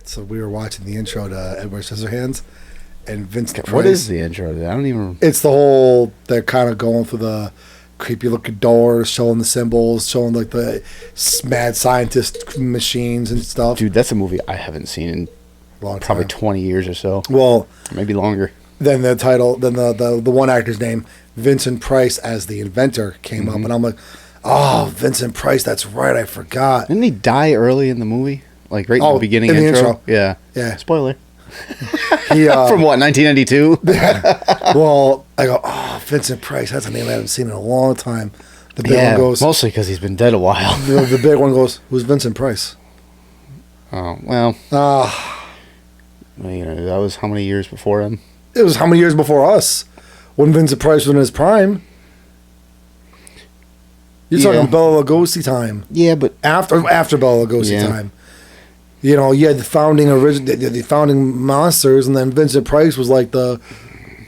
So we were watching the intro to Edward Scissorhands, and Vince Price. What is the intro? I don't even... It's the whole... They're kind of going through the creepy-looking doors, showing the symbols, showing like the mad scientist machines and stuff. Dude, that's a movie I haven't seen in probably 20 years or so. Well... Maybe longer. Then the title... Then the one actor's name, Vincent Price as the inventor, came up, and I'm like, oh, Vincent Price, that's right, I forgot. Didn't he die early in the movie? Like right in the beginning in the intro? Yeah. Spoiler. Spoiler. He, From what, 1992? Well, I go, oh, Vincent Price. That's a name I haven't seen in a long time. The big one goes... mostly because he's been dead a while. The big one goes, who's Vincent Price? Oh, well. You know, that was how many years before him? It was how many years before us? When Vincent Price was in his prime. You're talking Bela Lugosi time. Yeah, but... After Bela Lugosi time. You know, you had the founding monsters, and then Vincent Price was like the...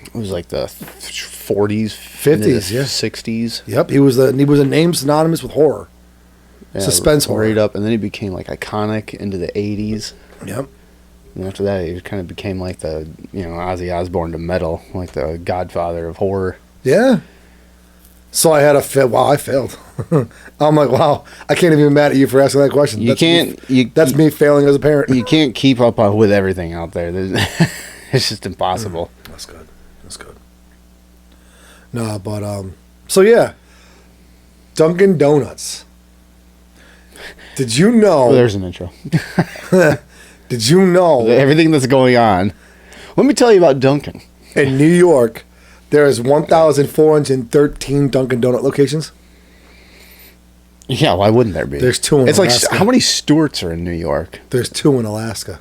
It was like the 40s, 50s, 60s. Yep, he was a name synonymous with horror. Yeah, Suspense horror. Right up, and then he became like iconic into the 80s. Yep. And after that, he kind of became like the, Ozzy Osbourne to metal, like the godfather of horror. Yeah. So I had a fail. Wow, I failed. I'm like, wow, I can't even be mad at you for asking that question. That's me failing as a parent. You can't keep up with everything out there. It's just impossible. That's good. No, but so yeah, Dunkin' Donuts. Did you know? Oh, there's an intro. Did you know everything that's going on? Let me tell you about Dunkin'. In New York, there is 1,413 Dunkin' Donut locations. Yeah, why wouldn't there be? There's 2 in Alaska. Like, how many Stewarts are in New York? There's 2 in Alaska.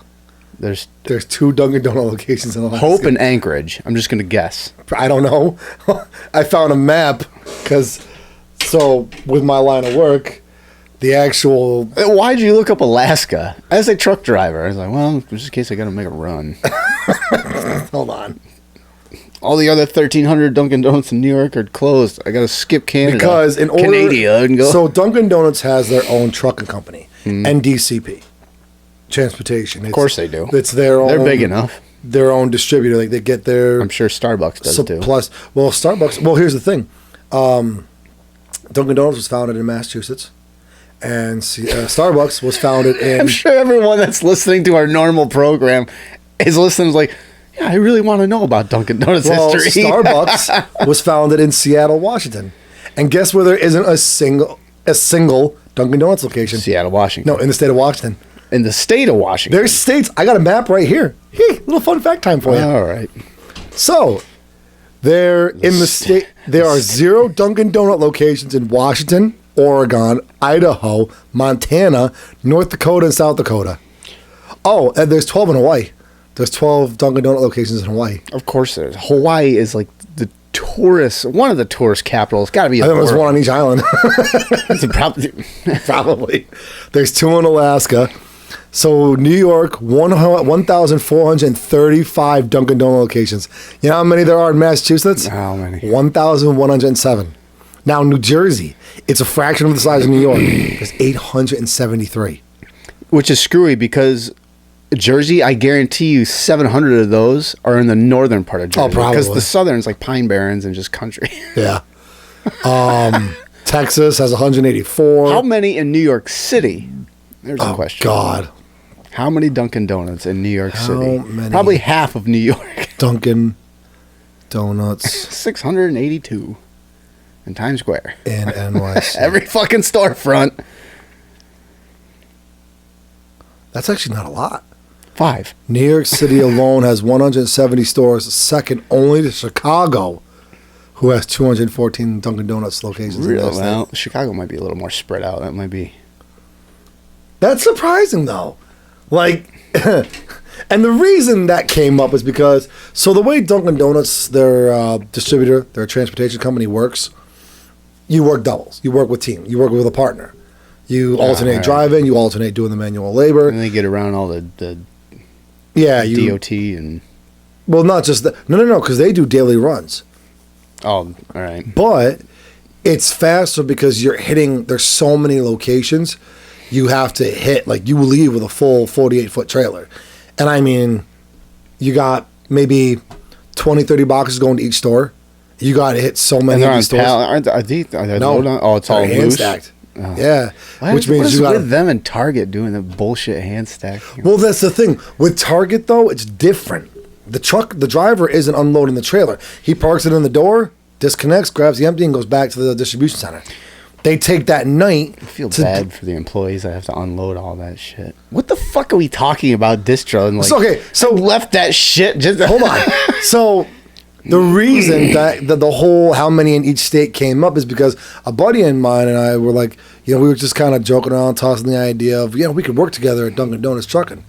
There's 2 Dunkin' Donut locations in Alaska. Hope and Anchorage. I'm just going to guess. I don't know. I found a map so with my line of work, the actual... Why'd you look up Alaska? As a truck driver, I was like, well, just in case I got to make a run. Hold on. All the other 1,300 Dunkin' Donuts in New York are closed. I got to skip Canada. Because in order... Canada and go. So Dunkin' Donuts has their own trucking company, NDCP, Transportation. Of course they do. It's their own... They're big enough. Their own distributor. They get their... I'm sure Starbucks does too. Plus, well, Starbucks... Well, here's the thing. Dunkin' Donuts was founded in Massachusetts. And Starbucks was founded in... I'm sure everyone that's listening to our normal program is listening like... Yeah, I really want to know about Dunkin' Donuts history. Starbucks was founded in Seattle, Washington. And guess where there isn't a single Dunkin' Donuts location? Seattle, Washington. No, in the state of Washington. In the state of Washington? There's states. I got a map right here. Hey, little fun fact time for you. All right. So, there are 0 Dunkin' Donut locations in Washington, Oregon, Idaho, Montana, North Dakota, and South Dakota. Oh, and there's 12 in Hawaii. There's 12 Dunkin' Donut locations in Hawaii. Of course there is. Hawaii is like one of the tourist capitals. Got to be. I think there's one on each island. Probably. There's 2 in Alaska. So New York, 1,435 Dunkin' Donut locations. You know how many there are in Massachusetts? How many? 1,107. Now New Jersey, it's a fraction of the size of New York. There's 873. Which is screwy because Jersey, I guarantee you 700 of those are in the northern part of Jersey. Oh, probably. Because the southern's like Pine Barrens and just country. Yeah. Texas has 184. How many in New York City? There's a question. God. How many Dunkin' Donuts in New York City? Many Probably half of New York. Dunkin' Donuts. 682 in Times Square. In NYC. Every fucking storefront. That's actually not a lot. 5. New York City alone has 170 stores, second only to Chicago, who has 214 Dunkin' Donuts locations. Really? Well, Chicago might be a little more spread out. That might be. That's surprising, though. Like, and the reason that came up is because, so the way Dunkin' Donuts, their distributor, their transportation company works, you work doubles. You work with team. You work with a partner. You alternate driving. You alternate doing the manual labor. And they get around all the DOT and... Well, not just that. No, because they do daily runs. Oh, all right. But it's faster because you're hitting... There's so many locations. you have to hit, like, you leave with a full 48-foot trailer. And I mean, you got maybe 20, 30 boxes going to each store. You got to hit so many of these stores. Are they oh, it's all hand loose? stacked. Oh. Yeah. Which means what is you got with them and Target doing the bullshit hand stack? Well, that's the thing. With Target, though, it's different. The driver isn't unloading the trailer. He parks it in the door, disconnects, grabs the empty, and goes back to the distribution center. They take that night. I feel bad for the employees that have to unload all that shit. What the fuck are we talking about distro? And like, so left that shit. Just hold on. So the reason that the whole how many in each state came up is because a buddy of mine and I were like, we were just kind of joking around, tossing the idea of, we could work together at Dunkin' Donuts trucking.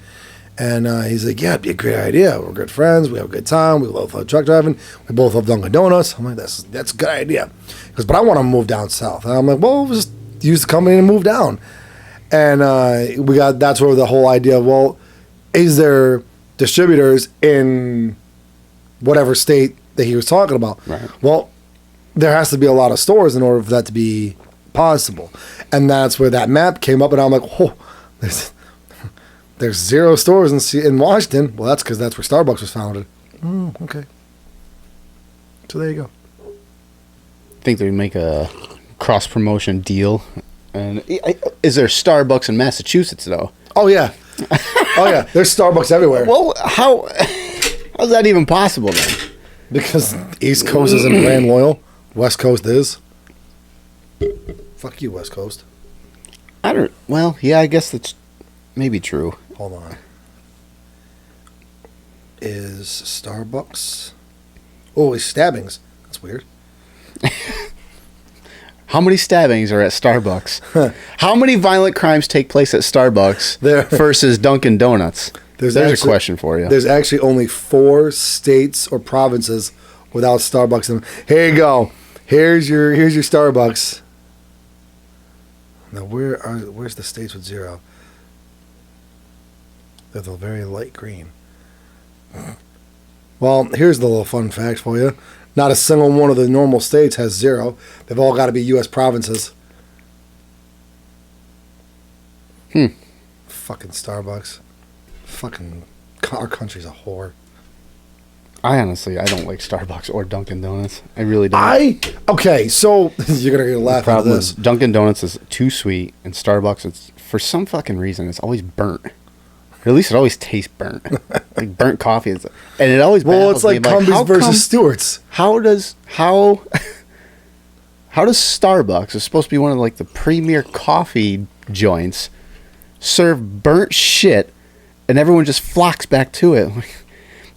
And he's like, yeah, it'd be a great idea. We're good friends. We have a good time. We love truck driving. We both love Dunkin' Donuts. I'm like, that's a good idea. He goes, but I want to move down south. And I'm like, well, we'll just use the company and move down. And that's where the whole idea of, well, is there distributors in whatever state that he was talking about? Right. Well, there has to be a lot of stores in order for that to be possible. And that's where that map came up. And I'm like, oh, there's 0 stores in Washington. Well, that's because that's where Starbucks was founded. Okay. So there you go. I think they make a cross-promotion deal. And is there Starbucks in Massachusetts, though? Oh, yeah. There's Starbucks everywhere. Well, how's that even possible, then? Because East Coast isn't brand loyal. West Coast is. Fuck you, West Coast. Well, yeah, I guess that's maybe true. Hold on. Is Starbucks... Oh, it's stabbings. That's weird. How many stabbings are at Starbucks? How many violent crimes take place at Starbucks versus Dunkin' Donuts? There's a question for you. There's actually only 4 states or provinces without Starbucks in them. Here you go. Here's your Starbucks. Now, where's the states with 0? They're the very light green. Well, here's the little fun fact for you. Not a single one of the normal states has 0. They've all got to be U.S. provinces. Fucking Starbucks. Fucking, our country's a whore. I don't like Starbucks or Dunkin' Donuts. I really don't. Okay, so you're going to laugh at this. Dunkin' Donuts is too sweet, and Starbucks, it's for some fucking reason, it's always burnt. Or at least it always tastes burnt. Like burnt coffee. And it always it's like Cumbies versus Stewart's. How does Starbucks, is supposed to be one of like the premier coffee joints, serve burnt shit and everyone just flocks back to it?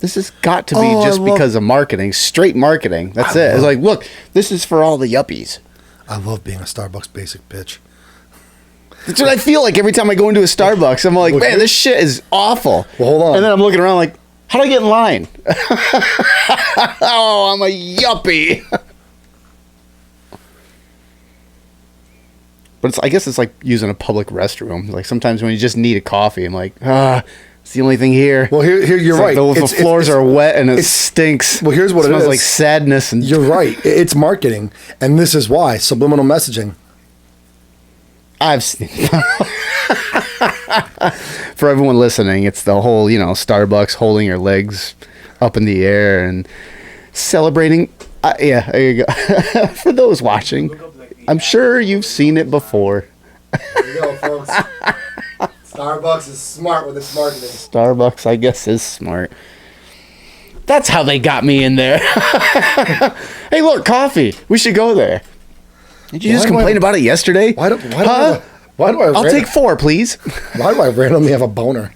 This has got to be because of marketing, straight marketing. That's it. It's like, look, this is for all the yuppies. I love being a Starbucks basic bitch. That's what I feel like every time I go into a Starbucks. I'm like, man, this shit is awful. Well, hold on. And then I'm looking around like, how do I get in line? Oh, I'm a yuppie. But I guess it's like using a public restroom. Like sometimes when you just need a coffee, I'm like, it's the only thing here. Well, here you're right. The floors are wet and it stinks. Well, here's what it is. It smells like sadness. And you're right. It's marketing. And this is why. Subliminal messaging. I've seen For everyone listening, it's the whole, Starbucks holding your legs up in the air and celebrating. Yeah, there you go. For those watching, I'm sure you've seen it before. There you go, folks. Starbucks is smart with its marketing. Starbucks, I guess, is smart. That's how they got me in there. Hey, look, coffee. We should go there. Did you just complain about it yesterday? Why do I? I'll take 4, please. Why do I randomly have a boner?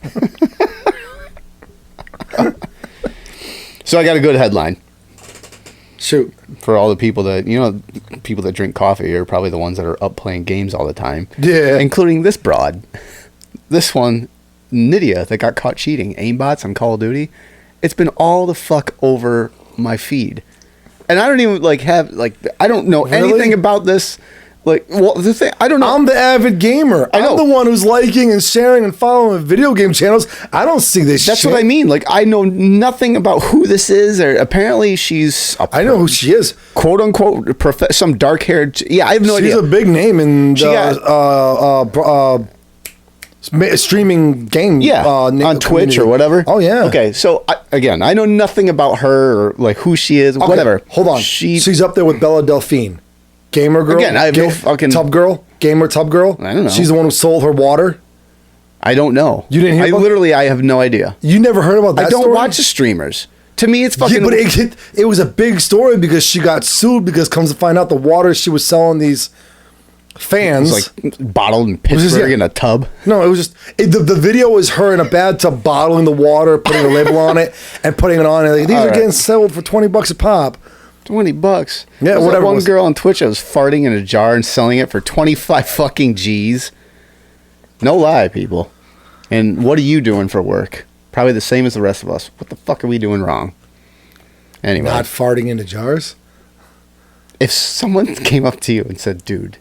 So I got a good headline. Shoot. For all the people that, people that drink coffee are probably the ones that are up playing games all the time. Yeah. Including this broad. This one, Nydia, that got caught cheating aimbots on Call of Duty. It's been all the fuck over my feed. And I don't even I don't know anything about this. The thing, I don't know. I'm the avid gamer. I'm the one who's liking and sharing and following video game channels. I don't see this That's what I mean. I know nothing about who this is. Or apparently she's... I know who she is. Quote unquote, some dark haired... Yeah, I have no idea. She's a big name in streaming game. Yeah, on Twitch or whatever. Oh yeah. Okay, so again, I know nothing about her or like who she is, whatever. Hold on. She's up there with Bella Delphine, gamer girl. Again, I have no fucking tub girl, gamer tub girl. I don't know. She's the one who sold her water. I don't know. You didn't hear? I have no idea. You never heard about that? I don't story? watch the streamers. To me, it's fucking. Yeah, but it was a big story because she got sued because comes to find out the water she was selling these fans like bottled in Pittsburgh in a tub. No, it was just the video was her in a bathtub bottling the water, putting a label on it, and putting it on. And like, these are getting sold for $20 a pop. $20. Yeah, whatever. whatever. One girl on Twitch that was farting in a jar and selling it for 25 fucking G's. No lie, people. And what are you doing for work? Probably the same as the rest of us. What the fuck are we doing wrong? Anyway. Not farting into jars? If someone came up to you and said, dude.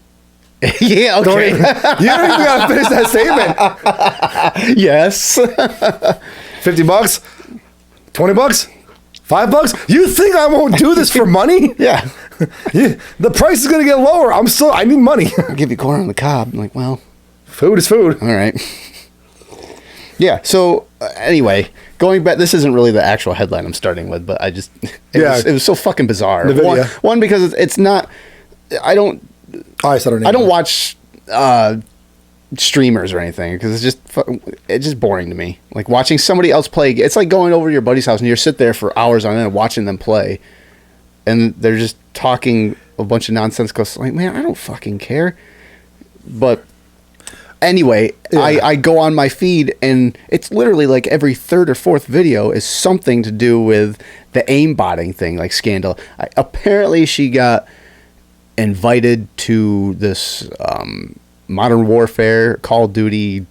Yeah, okay. You don't even got to finish that statement. Yes. $50? $20? $5? You think I won't do this for money? Yeah. The price is going to get lower. I need money. I'll give you corn on the cob. I'm like, well. Food is food. All right. Yeah, so anyway, going back, this isn't really the actual headline I'm starting with, but I just, it was so fucking bizarre. One, because it's not, I don't watch streamers or anything, because it's just boring to me. Like watching somebody else play, it's like going over to your buddy's house and you sit there for hours on end watching them play, and they're just talking a bunch of nonsense, because like, man, I don't fucking care. But anyway, yeah. I go on my feed and it's literally like every third or fourth video is something to do with the aimbotting thing, like scandal. Apparently she got invited to this Modern Warfare Call of Duty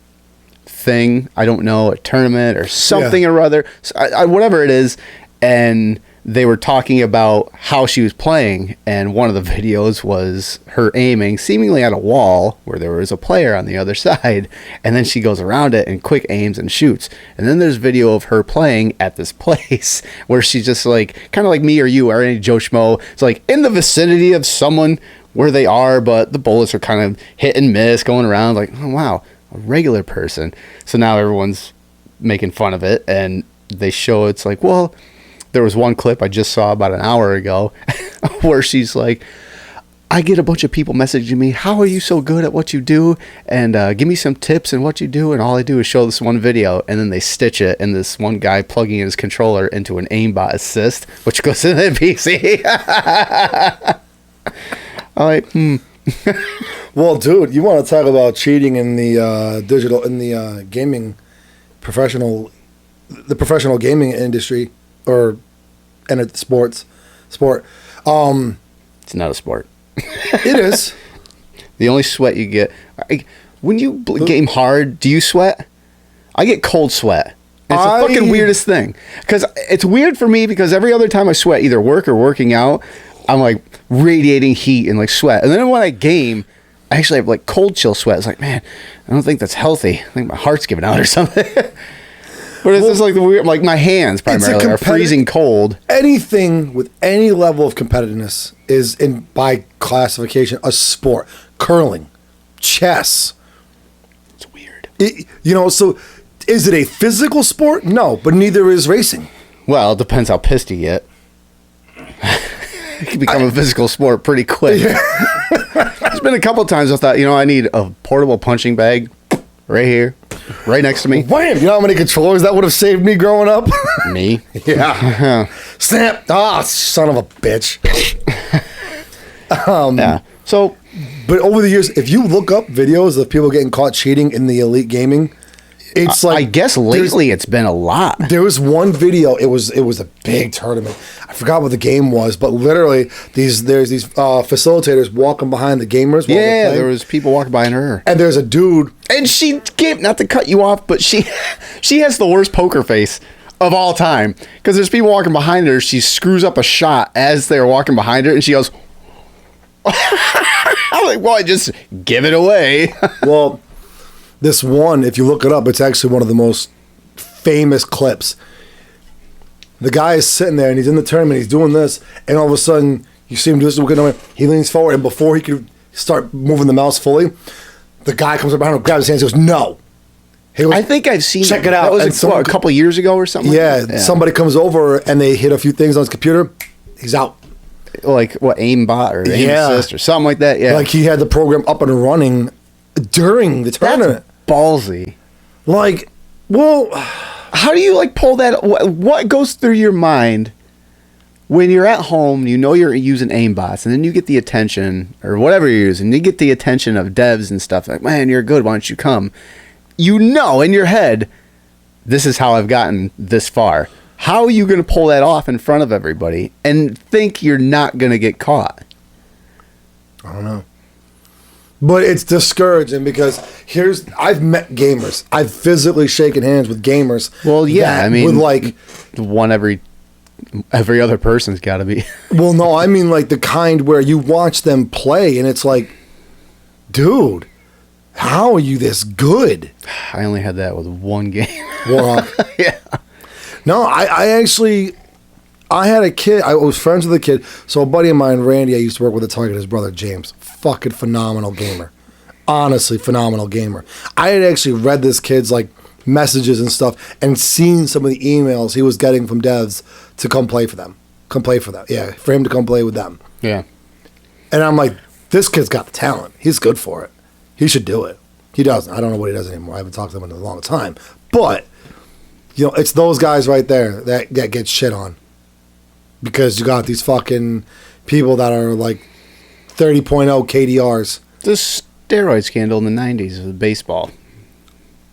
thing. I don't know, a tournament or something or other, whatever it is. And they were talking about how she was playing, and one of the videos was her aiming seemingly at a wall where there was a player on the other side, and then she goes around it and quick aims and shoots. And then there's video of her playing at this place where she's just like, kind of like me or you or any Joe Schmo. It's like in the vicinity of someone where they are, but the bullets are kind of hit and miss going around. Like, oh wow, a regular person. So now everyone's making fun of it, and they show it's like, well, there was one clip I just saw about an hour ago where she's like, I get a bunch of people messaging me, how are you so good at what you do? And give me some tips in what you do. And all I do is show this one video, and then they stitch it, and this one guy plugging in his controller into an aimbot assist, which goes in the PC. I'm like, Well, dude, you want to talk about cheating in the gaming professional gaming industry, or sport. It's not a sport. It is. The only sweat you get when you game hard. Do you sweat? I get cold sweat. And it's the fucking weirdest thing, because it's weird for me, because every other time I sweat, either work or working out, I'm like radiating heat and like sweat. And then when I game, I actually have like cold chill sweat. It's like, man, I don't think that's healthy. I think my heart's giving out or something. But it's just like the weird, like my hands primarily are freezing cold. Anything with any level of competitiveness is, by classification, a sport. Curling, chess. It's weird. So is it a physical sport? No, but neither is racing. Well, it depends how pissed you get. It can become a physical sport pretty quick. Yeah. There's been a couple times I thought, I need a portable punching bag right here, right next to me. Wham! You know how many controllers that would have saved me growing up? Me? Yeah. Snap! Ah, son of a bitch. Yeah. So, but over the years, if you look up videos of people getting caught cheating in the elite gaming, it's like, I guess lately it's been a lot. There was one video. It was a big tournament. I forgot what the game was, but literally there's these facilitators walking behind the gamers. Yeah, there was people walking behind her, and there's a dude, and she gave, not to cut you off, but she has the worst poker face of all time, because there's people walking behind her. She screws up a shot as they're walking behind her, and she goes, I'm like, well, I just give it away. Well, this one, if you look it up, it's actually one of the most famous clips. The guy is sitting there, and he's in the tournament, he's doing this, and all of a sudden, you see him do this, he leans forward, and before he could start moving the mouse fully, the guy comes up behind him, grabs his hands, and goes, no. He goes, I think I've seen. check it out. That was And a couple years ago or something. yeah, somebody comes over and they hit a few things on his computer. He's out. Like what, aimbot or aim assist or something like that. Yeah, Like he had the program up and running during the tournament. that's ballsy. Like, well, How do you like pull that? What goes through your mind when you're at home? You know you're using aimbots, and then you get the attention or whatever you're using. You get the attention of devs and stuff. Like, man, you're good. Why don't you come? You know in your head, this is how I've gotten this far. How are you going to pull that off in front of everybody and think you're not going to get caught? I don't know. But it's discouraging because I've met gamers. I've physically shaken hands with gamers. Well, yeah, I mean, with like one every other person's got to be. well, no, I mean like the kind where you watch them play and it's like, dude, how are you this good? I only had that with one game. Warhawk. Yeah. No, I actually, I had a kid. I was friends with a kid. So a buddy of mine, Randy, I used to work with a Target, his brother, James. Fucking phenomenal gamer. Honestly, phenomenal gamer. I had actually read this kid's like messages and stuff and seen some of the emails he was getting from devs to come play for them. Yeah, for him to come play with them. Yeah. And I'm like, this kid's got the talent. He's good for it. He should do it. He doesn't. I don't know what he does anymore. I haven't talked to him in a long time. But, you know, it's those guys right there that get shit on. Because you got these fucking people that are like 30.0 KDRs. The steroid scandal in the 90s with baseball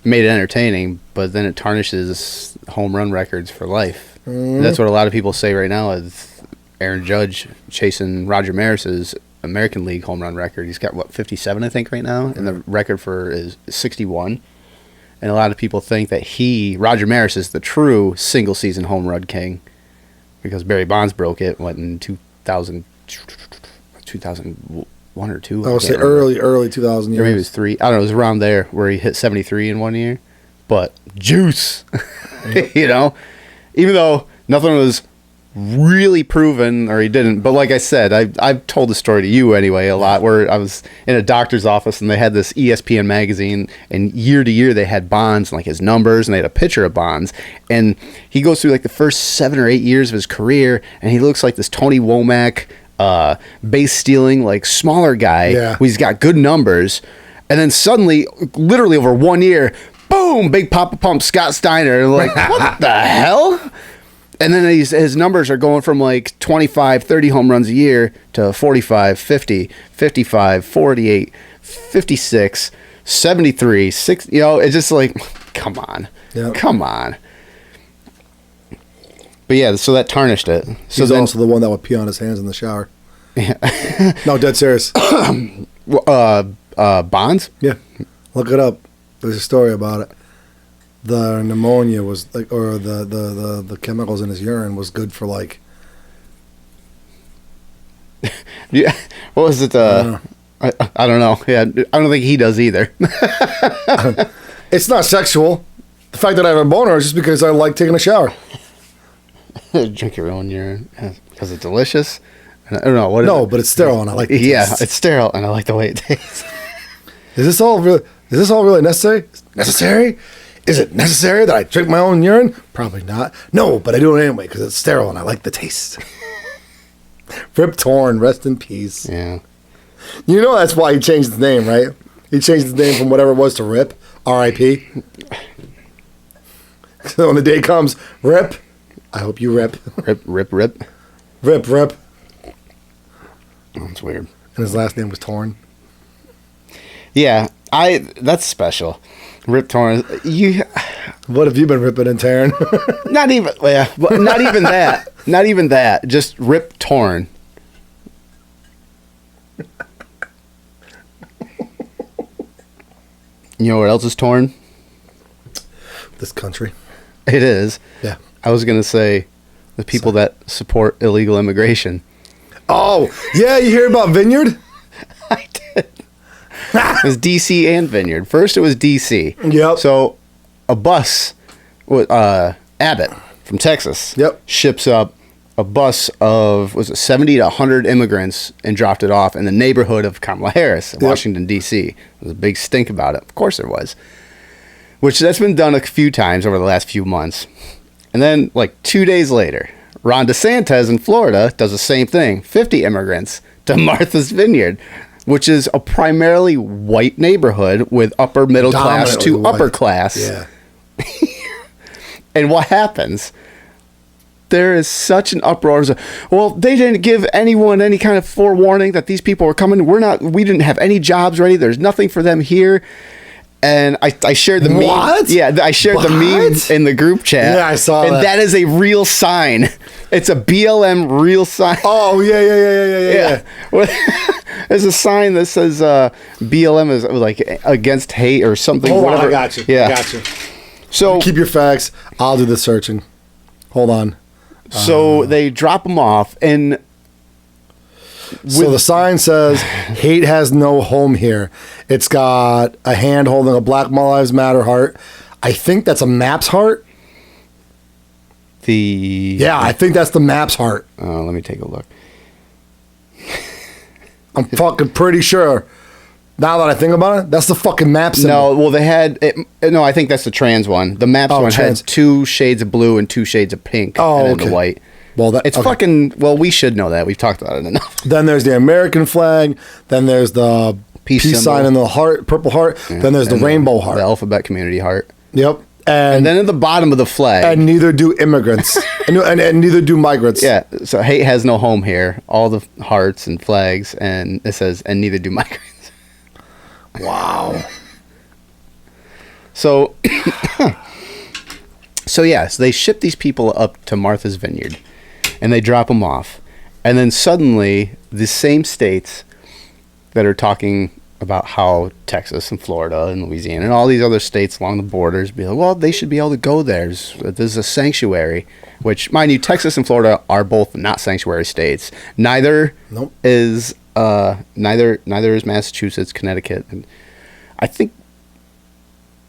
made it entertaining, but then it tarnishes home run records for life. And that's what a lot of people say right now is Aaron Judge chasing Roger Maris's American League home run record. He's got, 57, I think, right now? And the record for is 61. And a lot of people think that Roger Maris, is the true single-season home run king because Barry Bonds broke it, in 2001 or 2. I would say early 2000 years. Or maybe it was 3. I don't know. It was around there where he hit 73 in 1 year. But juice, you know, even though nothing was really proven or he didn't. But like I said, I've told the story to you anyway a lot where I was in a doctor's office and they had this ESPN magazine and year to year they had Bonds and like his numbers and they had a picture of Bonds. And he goes through like the first 7 or 8 years of his career and he looks like this Tony Womack, base stealing, like smaller guy. Yeah. He's got good numbers. And then suddenly, literally over 1 year, boom, big Papa Pump, Scott Steiner. Like, what the hell? And then his numbers are going from like 25, 30 home runs a year to 45, 50, 55, 48, 56, 73, 6. You know, it's just like, come on. Yep. Come on. But yeah, so that tarnished it. So He's then, also the one that would pee on his hands in the shower. Yeah. No, dead serious. Bonds? Yeah. Look it up. There's a story about it. The pneumonia was like, or the chemicals in his urine was good for like. Yeah. What was it? I don't know. Yeah, I don't think he does either. It's not sexual. The fact that I have a boner is just because I like taking a shower. Drink your own urine because it's delicious. I don't know what. No, but it's sterile and I like the Yeah, taste. it's sterile and I like the way it tastes. Is this all really necessary? Necessary? Is it necessary that I drink my own urine? Probably not. No, but I do it anyway because it's sterile and I like the taste. Rip Torn, rest in peace. Yeah. You know that's why he changed his name, right? He changed his name from whatever it was to Rip, R.I.P. So when the day comes, Rip, I hope you rip. Rip. Rip. Oh, that's weird. And his last name was Torn. Yeah, that's special. Rip Torn. What have you been ripping and tearing? Not even. Yeah, but not even that. Not even that. Just Rip Torn. You know what else is torn? This country. It is. Yeah. I was gonna say the people that support illegal immigration. Oh, yeah, you hear about Vineyard? I did. It was DC and Vineyard. First it was DC. Yep. So a bus with Abbott from Texas ships up a bus of 70 to 100 immigrants and dropped it off in the neighborhood of Kamala Harris in Washington, D.C. There was a big stink about it. Of course there was. which that's been done a few times over the last few months. And then, like 2 days later, Ron DeSantis in Florida does the same thing. 50 immigrants to Martha's Vineyard, which is a primarily white neighborhood with upper middle class to upper class. Yeah. And what happens? There is such an uproar. Well, they didn't give anyone any kind of forewarning that these people were coming. We didn't have any jobs ready. There's nothing for them here. And I shared the meme. Yeah, I shared the meme in the group chat. Yeah, I saw that. And that is a real sign. It's a BLM real sign. Oh, yeah. There's a sign that says BLM is like against hate or something. Hold whatever. on, I got you. Yeah. I got you. So keep your facts. I'll do the searching. Hold on. So they drop them off, and so the sign says, "Hate has no home here." It's got a hand holding a Black Lives Matter heart. I think that's a MAPS heart. I think that's the MAPS heart. Let me take a look. I'm fucking pretty sure. Now that I think about it, that's the fucking MAPS symbol. No, well, they had... no, I think that's the trans one. The MAPS one has 2 shades of blue and 2 shades of pink. And then the white. Well, it's fucking... Well, we should know that. We've talked about it enough. Then there's the American flag. Then there's the peace sign and the heart, purple heart. Yeah. Then there's the rainbow heart. The alphabet community heart. Yep. And then at the bottom of the flag... And neither do immigrants. and neither do migrants. Yeah. So hate has no home here. All the hearts and flags. And it says, and neither do migrants. Wow. So they ship these people up to Martha's Vineyard, and they drop them off. And then suddenly, the same states that are talking about how Texas and Florida and Louisiana and all these other states along the borders be like, well, they should be able to go there. This is a sanctuary, which, mind you, Texas and Florida are both not sanctuary states. Neither is neither is Massachusetts, Connecticut, and I think,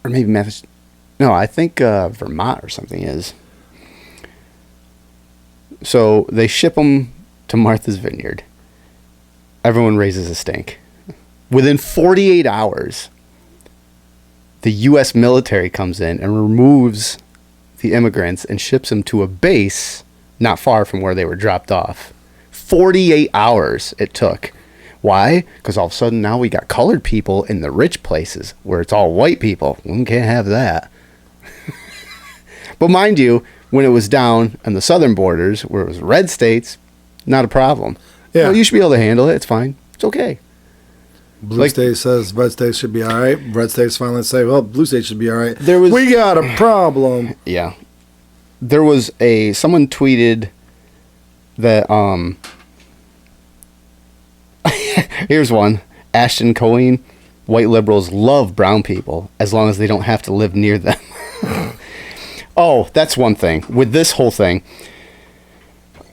or maybe Massachusetts. No, I think Vermont or something is. So they ship them to Martha's Vineyard. Everyone raises a stink. Within 48 hours, the U.S. military comes in and removes the immigrants and ships them to a base not far from where they were dropped off. 48 hours it took. Why? Because all of a sudden now we got colored people in the rich places where it's all white people. We can't have that. But mind you, when it was down on the southern borders where it was red states, not a problem. Yeah. Well, you should be able to handle it. It's fine. It's okay. Blue state says red states should be all right. Red states finally say, well, blue states should be all right. We got a problem. Yeah. There was someone tweeted that, here's one. Ashton Cohen, white liberals love brown people as long as they don't have to live near them. Oh, that's one thing. With this whole thing,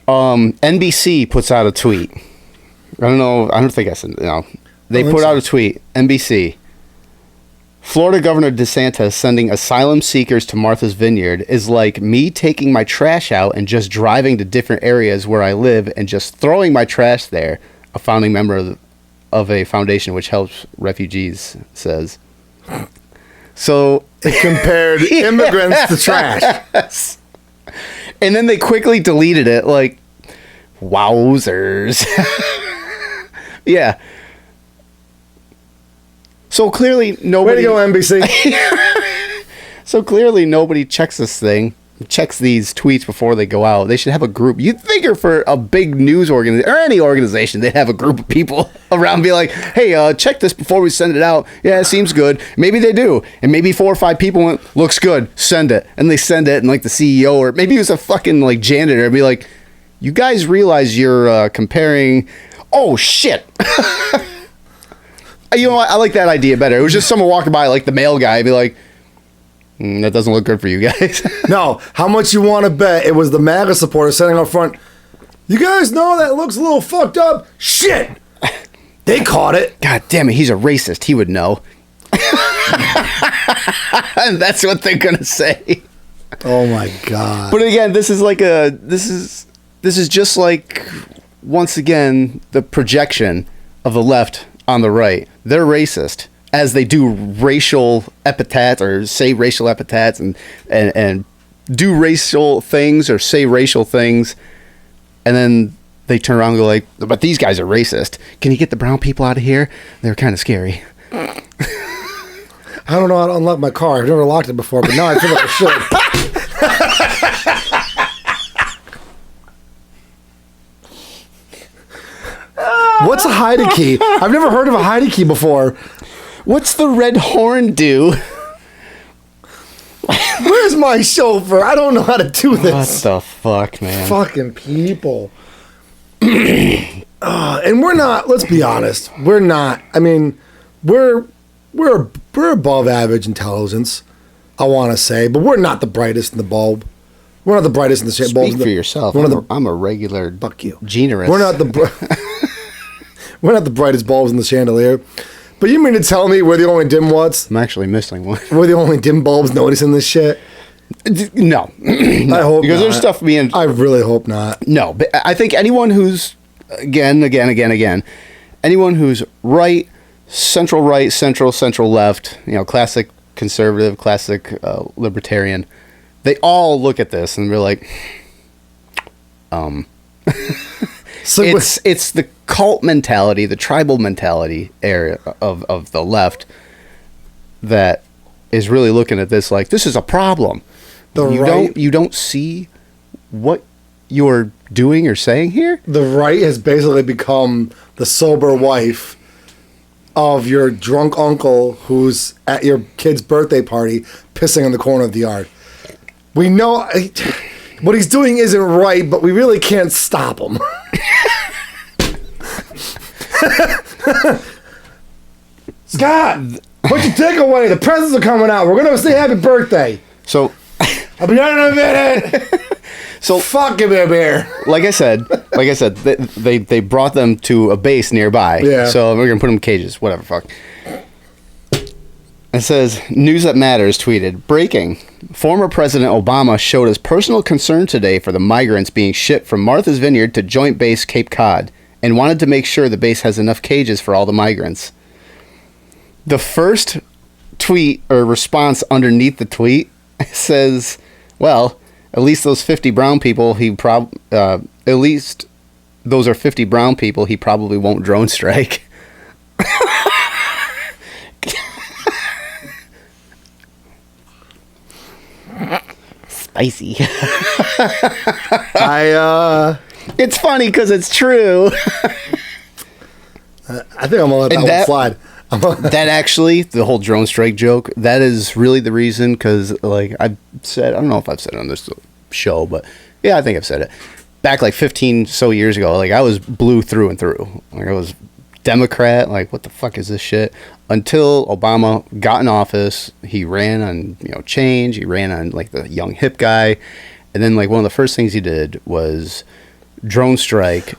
NBC puts out a tweet. I don't think I said, They put out a tweet. NBC. Florida Governor DeSantis sending asylum seekers to Martha's Vineyard is like me taking my trash out and just driving to different areas where I live and just throwing my trash there. A founding member of a foundation which helps refugees says. So it compared immigrants to trash. And then they quickly deleted it like, wowzers. Yeah. So clearly nobody... Way to go, NBC. So clearly nobody checks this thing, checks these tweets before they go out. They should have a group. You'd figure for a big news organization, or any organization, they'd have a group of people around and be like, hey, check this before we send it out. Yeah, it seems good. Maybe they do. And maybe 4 or 5 people went, looks good, send it. And they send it, and like the CEO, or maybe it was a fucking like janitor, and be like, you guys realize you're comparing... Oh, shit. You know what? I like that idea better. It was just someone walking by, like the mail guy, and be like, that doesn't look good for you guys. No. How much you want to bet it was the MAGA supporter sitting up front? You guys know that looks a little fucked up? Shit. They caught it. God damn it. He's a racist. He would know. And that's what they're going to say. Oh, my God. But again, this is just like, once again, the projection of the left on the right. They're racist. as they do racial epithets or say racial epithets and do racial things or say racial things, and then they turn around and go like, but these guys are racist. Can you get the brown people out of here? They're kind of scary. I don't know how to unlock my car. I've never locked it before, but now I feel like I should. What's a hidey key? I've never heard of a hidey key before. What's the red horn do? Where's my chauffeur? I don't know how to do this. What the fuck, man? Fucking people. And we're not, let's be honest, we're not, I mean, we're above average intelligence, I want to say, but we're not the brightest in the bulb. We're not the brightest in the bulb. Speak for yourself. I'm a regular fuck you. generous. We're not the we're not the brightest bulbs in the chandelier. But you mean to tell me we're the only dimwits? I'm actually missing one. We're the only dim bulbs noticing this shit? No. I hope because not. there's stuff being... I really hope not. No, but I think anyone who's, again, anyone who's right, central, central left, classic conservative, classic libertarian, they all look at this and they're like, So it's the cult mentality, the tribal mentality area of the left that is really looking at this like, this is a problem. You don't see what you're doing or saying here? The right has basically become the sober wife of your drunk uncle who's at your kid's birthday party pissing in the corner of the yard. We know what he's doing isn't right, but we really can't stop him. Scott, put your takeaway. The presents are coming out. We're going to say happy birthday. So... I'll be done in a minute. So fuck him, bear. Like I said, they brought them to a base nearby. Yeah. So we're gonna put them in cages. Whatever. Fuck. It says, News That Matters tweeted, breaking. Former President Obama showed his personal concern today for the migrants being shipped from Martha's Vineyard to Joint Base Cape Cod and wanted to make sure the base has enough cages for all the migrants. The first tweet or response underneath the tweet says, well, at least those 50 brown people, at least those are 50 brown people he probably won't drone strike. Spicy. It's funny because it's true. I think I'm gonna let that one slide. That actually, the whole drone strike joke, that is really the reason, because like I've said, I don't know if I've said it on this show, but yeah, I think I've said it. Back like 15 so years ago, like I was blue through and through. Like I was Democrat, like what the fuck is this shit? Until Obama got in office, he ran on, change, he ran on like the young hip guy, and then like one of the first things he did was drone strike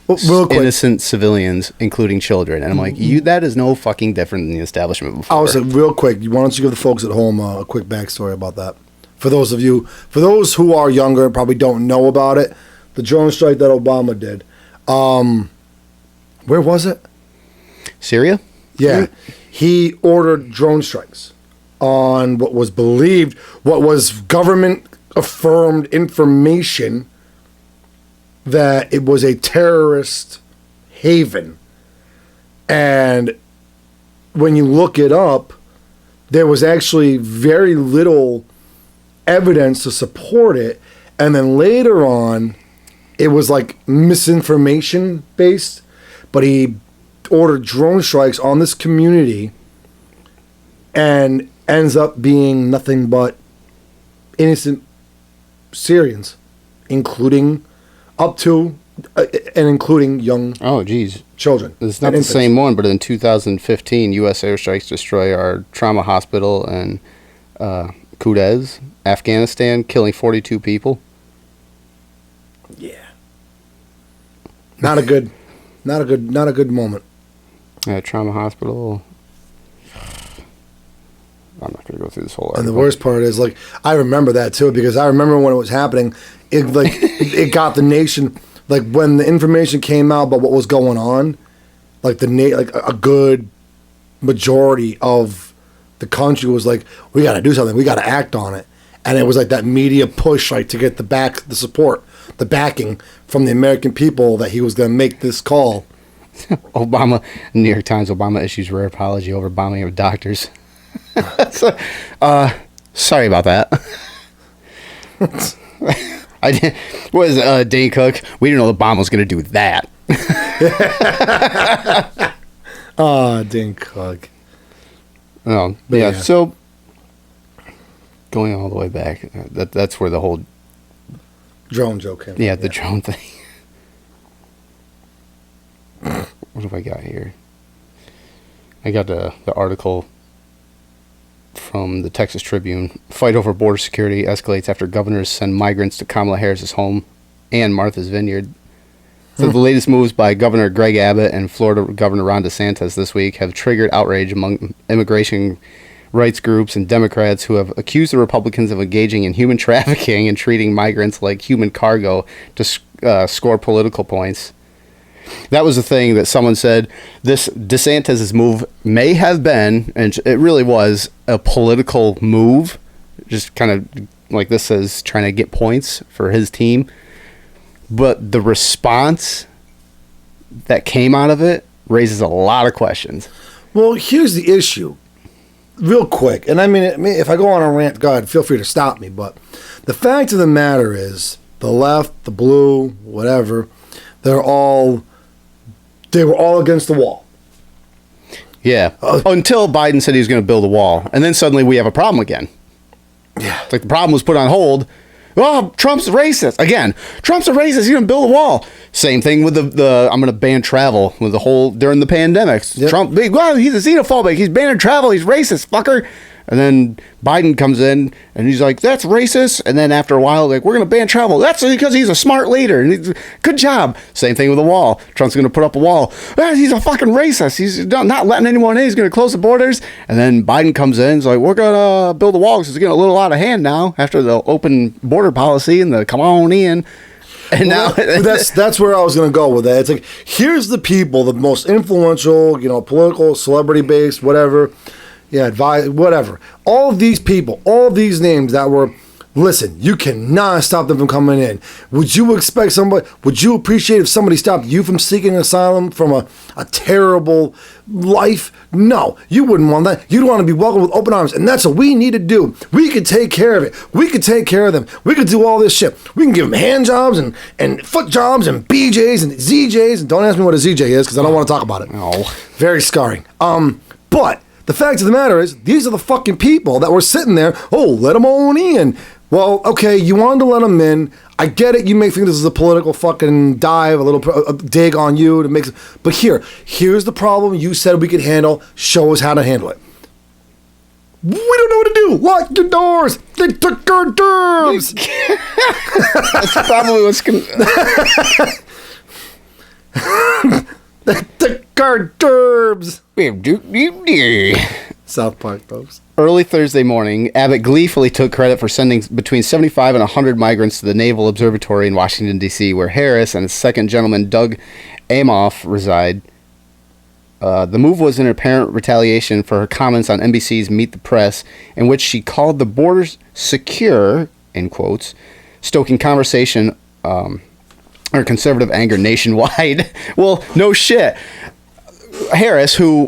innocent civilians, including children. And I'm like, that is no fucking different than the establishment before. I was like, real quick, why don't you give the folks at home a quick backstory about that? For those who are younger and probably don't know about it, the drone strike that Obama did. Where was it? Syria? Yeah. He ordered drone strikes on what was government affirmed information that it was a terrorist haven. And when you look it up, there was actually very little evidence to support it. And then later on, it was like misinformation based, but he ordered drone strikes on this community and ends up being nothing but innocent Syrians, including including young children. It's not the same one, but in 2015, U.S. airstrikes destroy our trauma hospital in Qudez, Afghanistan, killing 42 people. Yeah. Not a good moment. Trauma hospital. I'm not going to go through this whole article. And the worst part is, like, I remember that too, because I remember when it was happening. It got the nation, like when the information came out about what was going on, like a good majority of the country was like, we got to do something, we got to act on it, and it was like that media push, like to get the support, the backing from the American people that he was going to make this call. Obama, New York Times, Obama issues rare apology over bombing of doctors. So, sorry about that. I did. What is it, Dane Cook? We didn't know the bomb was going to do that. Oh, Dane Cook. Oh, yeah. So going all the way back, that's where the whole drone joke came. Yeah, the drone thing. What have I got here? I got the article from the Texas Tribune. Fight over border security escalates after governors send migrants to Kamala Harris's home and Martha's Vineyard. So the latest moves by Governor Greg Abbott and Florida Governor Ron DeSantis this week have triggered outrage among immigration rights groups and Democrats who have accused the Republicans of engaging in human trafficking and treating migrants like human cargo to score political points. That was the thing that someone said, this DeSantis' move may have been, and it really was, a political move. Just kind of like this says, trying to get points for his team. But the response that came out of it raises a lot of questions. Well, here's the issue. Real quick, and I mean, if I go on a rant, God, feel free to stop me. But the fact of the matter is, the left, the blue, whatever, they were all against the wall. Yeah. Until Biden said he was going to build a wall. And then suddenly we have a problem again. Yeah. It's like the problem was put on hold. Oh, Trump's racist. Again, Trump's a racist. He's going to build a wall. Same thing with the I'm going to ban travel with the whole during the pandemic. Yep. Trump, well, he's a xenophobic. He's banning travel. He's racist, fucker. And then Biden comes in and he's like, that's racist. And then after a while, like, we're going to ban travel. That's because he's a smart leader. And good job. Same thing with the wall. Trump's going to put up a wall. He's a fucking racist. He's not letting anyone in. He's going to close the borders. And then Biden comes in and is like, we're going to build a wall because it's getting a little out of hand now after the open border policy and the come on in. And now that's where I was going to go with that. It's like, here's the people, the most influential, political, celebrity based, whatever. Yeah, advise, whatever. All of these people, all of these names that were, listen, you cannot stop them from coming in. Would you appreciate if somebody stopped you from seeking asylum from a terrible life? No, you wouldn't want that. You'd want to be welcomed with open arms. And that's what we need to do. We could take care of it. We could take care of them. We could do all this shit. We can give them hand jobs and foot jobs and BJs and ZJs. And don't ask me what a ZJ is because I don't want to talk about it. No. Very scarring. But the fact of the matter is, these are the fucking people that were sitting there. Oh, let them on in. Well, okay, you wanted to let them in. I get it. You may think this is a political fucking dive, a dig on you to make. But here's the problem. You said we could handle. Show us how to handle it. We don't know what to do. Lock your doors. They took our terms. That's probably what's They took our terms. South Park folks. Early Thursday morning, Abbott gleefully took credit for sending between 75 and 100 migrants to the Naval Observatory in Washington, D.C., where Harris and his second gentleman, Doug Amoff, reside. The move was in apparent retaliation for her comments on NBC's Meet the Press, in which she called the borders secure, in quotes, stoking conversation or conservative anger nationwide. Well, no shit. Harris, who,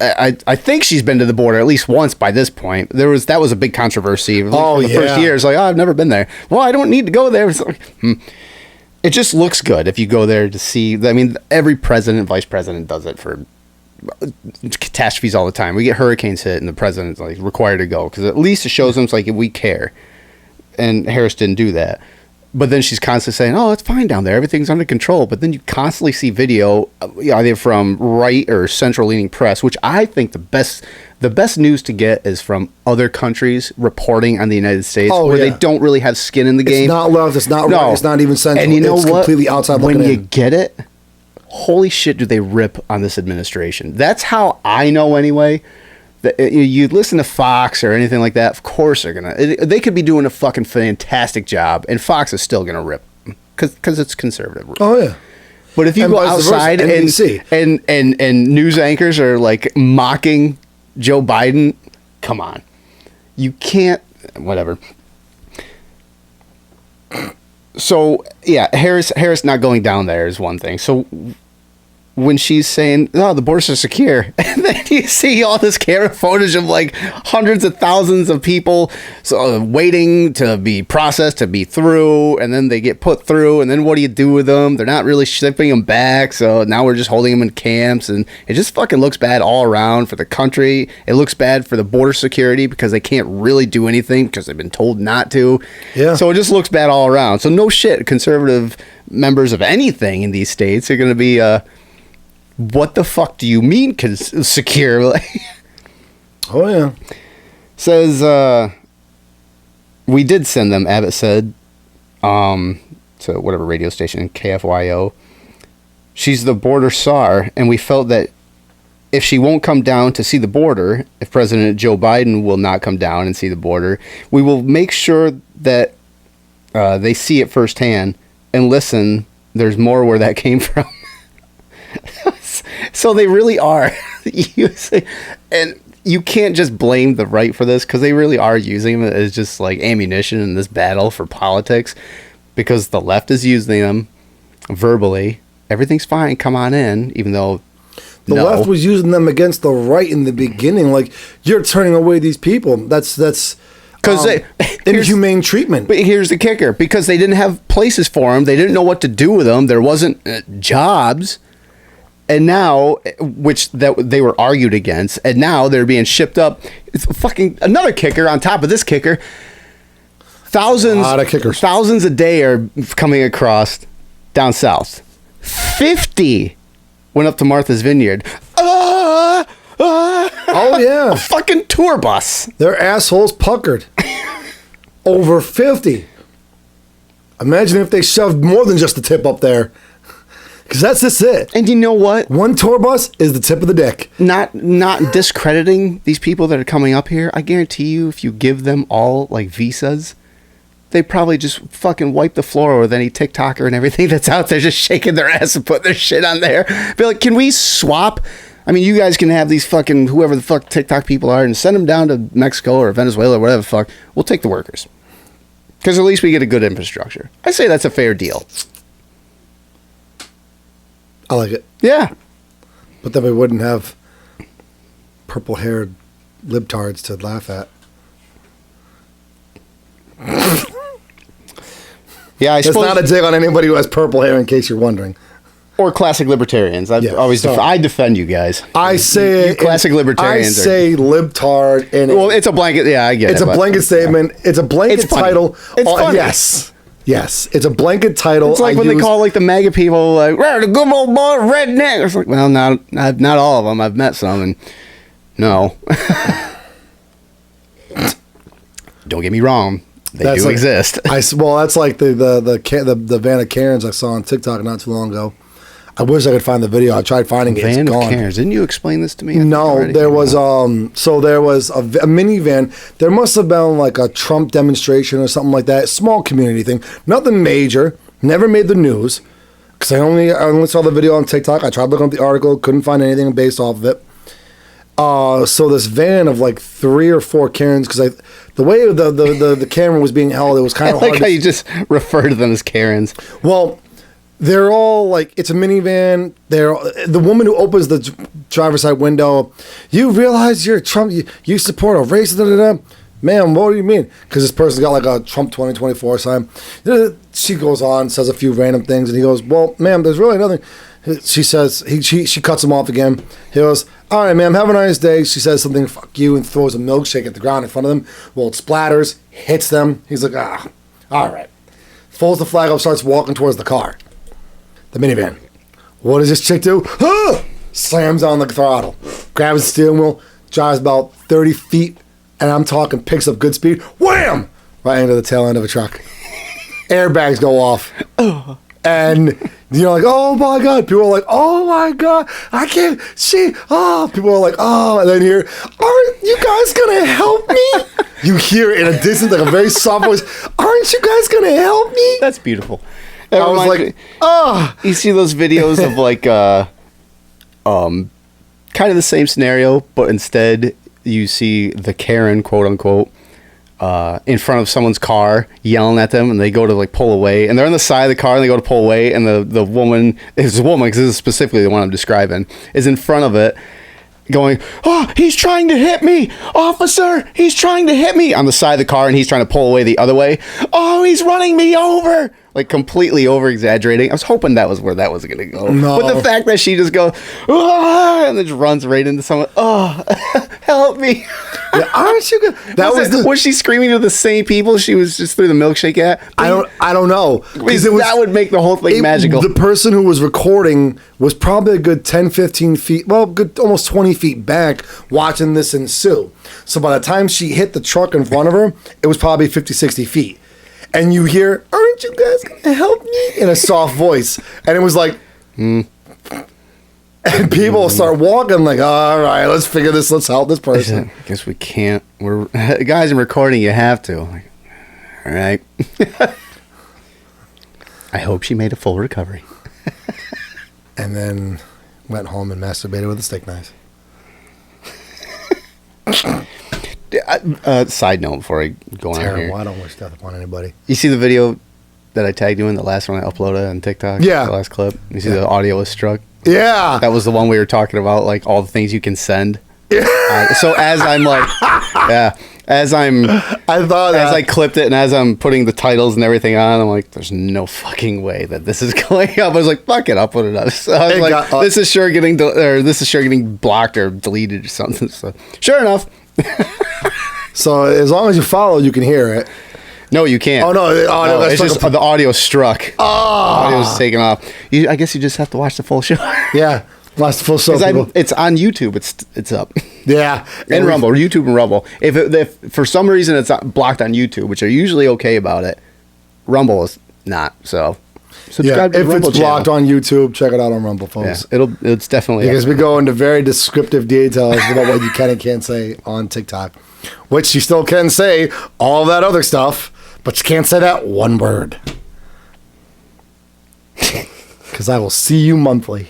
I think she's been to the border at least once by this point. That was a big controversy. Oh, the first year, it's like, I've never been there. Well, I don't need to go there. It's like, It just looks good if you go there to see. I mean, every president, vice president does it for catastrophes all the time. We get hurricanes hit and the president's like required to go because at least it shows them it's like we care. And Harris didn't do that. But then she's constantly saying, oh, it's fine down there. Everything's under control. But then you constantly see video either from right or central-leaning press, which I think the best news to get is from other countries reporting on the United States where they don't really have skin in the game. It's not left. It's not right. It's not even central. And you know it's what? Completely outside when looking you get it, holy shit, do they rip on this administration. That's how I know anyway. You listen to Fox or anything like that, of course they could be doing a fucking fantastic job, and Fox is still gonna rip because it's conservative. Oh yeah. But if you And go vice versa, outside NBC. and news anchors are like mocking Joe Biden, come on. You can't, whatever. So, yeah, Harris not going down there is one thing. So when she's saying, "Oh, the borders are secure," and then you see all this camera footage of like hundreds of thousands of people waiting to be processed, to be through, and then they get put through, and then what do you do with them? They're not really shipping them back, so now we're just holding them in camps, and it just fucking looks bad all around for the country. It looks bad for the border security because they can't really do anything because they've been told not to. Yeah. So it just looks bad all around. So no shit, conservative members of anything in these states are going to be what the fuck do you mean secure? Oh, yeah. Says, we did send them, Abbott said, to whatever radio station, KFYO. She's the border czar, and we felt that if she won't come down to see the border, if President Joe Biden will not come down and see the border, we will make sure that they see it firsthand and listen, there's more where that came from. So they really are using, and you can't just blame the right for this because they really are using it as just like ammunition in this battle for politics because the left is using them verbally. Everything's fine. Come on in, even though the left was using them against the right in the beginning. Like, you're turning away these people. That's because inhumane treatment. But here's the kicker: because they didn't have places for them, they didn't know what to do with them. There wasn't jobs. And now, which that they were argued against, and now they're being shipped up. It's fucking another kicker on top of this kicker. Thousands a day are coming across down south. 50 went up to Martha's Vineyard. Oh, yeah. A fucking tour bus. Their assholes puckered. Over 50. Imagine if they shoved more than just the tip up there. Because that's just it. And you know what? One tour bus is the tip of the dick. Not discrediting these people that are coming up here. I guarantee you, if you give them all like visas, they probably just fucking wipe the floor with any TikToker and everything that's out there just shaking their ass and putting their shit on there. Be like, can we swap? I mean, you guys can have these fucking whoever the fuck TikTok people are and send them down to Mexico or Venezuela or whatever the fuck. We'll take the workers. Because at least we get a good infrastructure. I say that's a fair deal. I like it. Yeah. But then we wouldn't have purple-haired libtards to laugh at. Yeah, I suppose. It's not a dig on anybody who has purple hair, in case you're wondering. Or classic libertarians. I've Yeah, always I defend you guys. I say you classic libertarians. I say libtard, and well, it's a blanket. Yeah, I get it. It's a blanket statement. It's a blanket title. It's funny. Yes, it's a blanket title. It's like when they call like the MAGA people like, "The good old boy redneck." It's like, well, not all of them. I've met some, and no. Don't get me wrong. They do exist. Well, that's like the van of Karens I saw on TikTok not too long ago. I wish I could find the video. I tried finding it. Van it's of gone. Karens. Didn't you explain this to me? No, there was there was a minivan. There must have been like a Trump demonstration or something like that. Small community thing. Nothing major. Never made the news. Because I only saw the video on TikTok. I tried looking up the article. Couldn't find anything based off of it. So this van of like 3 or 4 Karens, because the way the camera was being held, it was kind of hard. I like how you just refer to them as Karens. Well, they're all like, it's a minivan. The woman who opens the driver's side window. You realize you're Trump. You support a racist. Da, da, da. Ma'am, what do you mean? Because this person's got like a Trump 2024 sign. She goes on, says a few random things, and he goes, "Well, ma'am, there's really nothing." She says, she cuts him off again. He goes, "All right, ma'am, have a nice day." She says something, "Fuck you," and throws a milkshake at the ground in front of them. Well, it splatters, hits them. He's like, all right. Folds the flag up, starts walking towards the car. The minivan. What does this chick do? Slams on the throttle. Grabs the steering wheel, drives about 30 feet, and I'm talking picks up good speed. Wham! Right into the tail end of a truck. Airbags go off. And you're like, "Oh my God." People are like, "Oh my God, I can't see." People are like, "Oh," and then here, "Aren't you guys gonna help me?" You hear it in a distance, like a very soft voice, "Aren't you guys gonna help me?" That's beautiful. I was like, oh. You see those videos of like, kind of the same scenario, but instead you see the Karen, quote unquote, in front of someone's car yelling at them, and they go to like pull away, and they're on the side of the car and they go to pull away, and the woman, it's a woman because this is specifically the one I'm describing, is in front of it going, oh, he's trying to hit me, officer, he's trying to hit me, on the side of the car, and he's trying to pull away the other way. Oh, he's running me over, like completely over exaggerating. I was hoping that was where that was gonna go. No. But the fact that she just goes, ah, and then just runs right into someone, oh, help me. Yeah, aren't you good? Was she screaming to the same people she was just through the milkshake at? I don't know. Because that would make the whole thing magical. The person who was recording was probably a good 10, 15 feet, well, good almost 20 feet back watching this ensue. So by the time she hit the truck in front of her, it was probably 50, 60 feet. And you hear, aren't you guys going to help me? In a soft voice. And it was like, And people start walking like, all right, let's figure this. Let's help this person. I guess we can't. We're guys in recording. You have to. Like, all right. I hope she made a full recovery. And then went home and masturbated with a steak knife. Side note before I go on Terrible. here. I don't wish death upon anybody. You see the video that I tagged you in, the last one I uploaded on TikTok? Yeah. The last clip? You see the audio was struck? Yeah. That was the one we were talking about, like all the things you can send. So as I'm like, as I clipped it and as I'm putting the titles and everything on, I'm like, there's no fucking way that this is going up. I was like, fuck it, I'll put it up. So I was like, this is sure getting blocked or deleted or something. So sure enough. So as long as you follow, you can hear it. No, you can't. Oh no! It's just the audio struck. Oh, the audio was taken off. I guess you just have to watch the full show. Yeah, watch the full show. It's on YouTube. It's up. Yeah, and Rumble, YouTube and Rumble. If for some reason it's blocked on YouTube, which are usually okay about it, Rumble is not. So subscribe to the Rumble if it's blocked on YouTube, check it out on Rumble, folks. Yeah, it's definitely because we go into very descriptive details about what you can and can't say on TikTok, which you still can say all that other stuff. But you can't say that one word. Because I will see you monthly.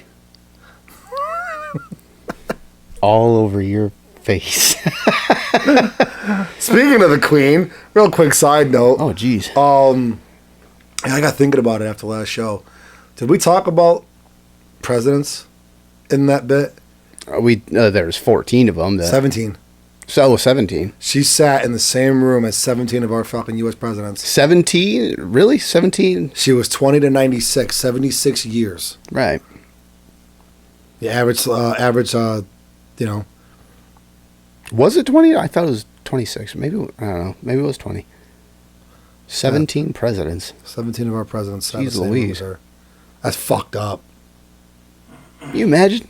All over your face. Speaking of the Queen, real quick side note. Oh, geez. I got thinking about it after last show. Did we talk about presidents in that bit? There's 14 of them. 17. So 17. She sat in the same room as 17 of our fucking U.S. presidents. 17? Really? 17? She was 20 to 96, 76 years. Right. The average, Was it 20? I thought it was 26. Maybe, I don't know. Maybe it was 20. 17 presidents. 17 of our presidents sat in the Jeez same room Louise. as her. That's fucked up. Can you imagine?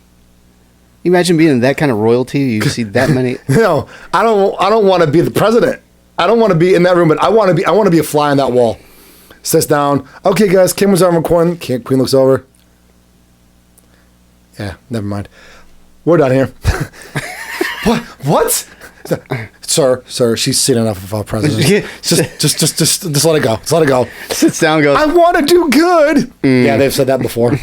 You imagine being in that kind of royalty? You see that many. No, I don't want to be the president. I don't want to be in that room, but I want to be a fly on that wall. Sits down. Okay, guys, Kim was on recording. Queen looks over. Yeah, never mind. We're done here. What? Sir, she's seen enough of our president. Just let it go. Just let it go. Sits down, goes, I want to do good. Yeah, they've said that before.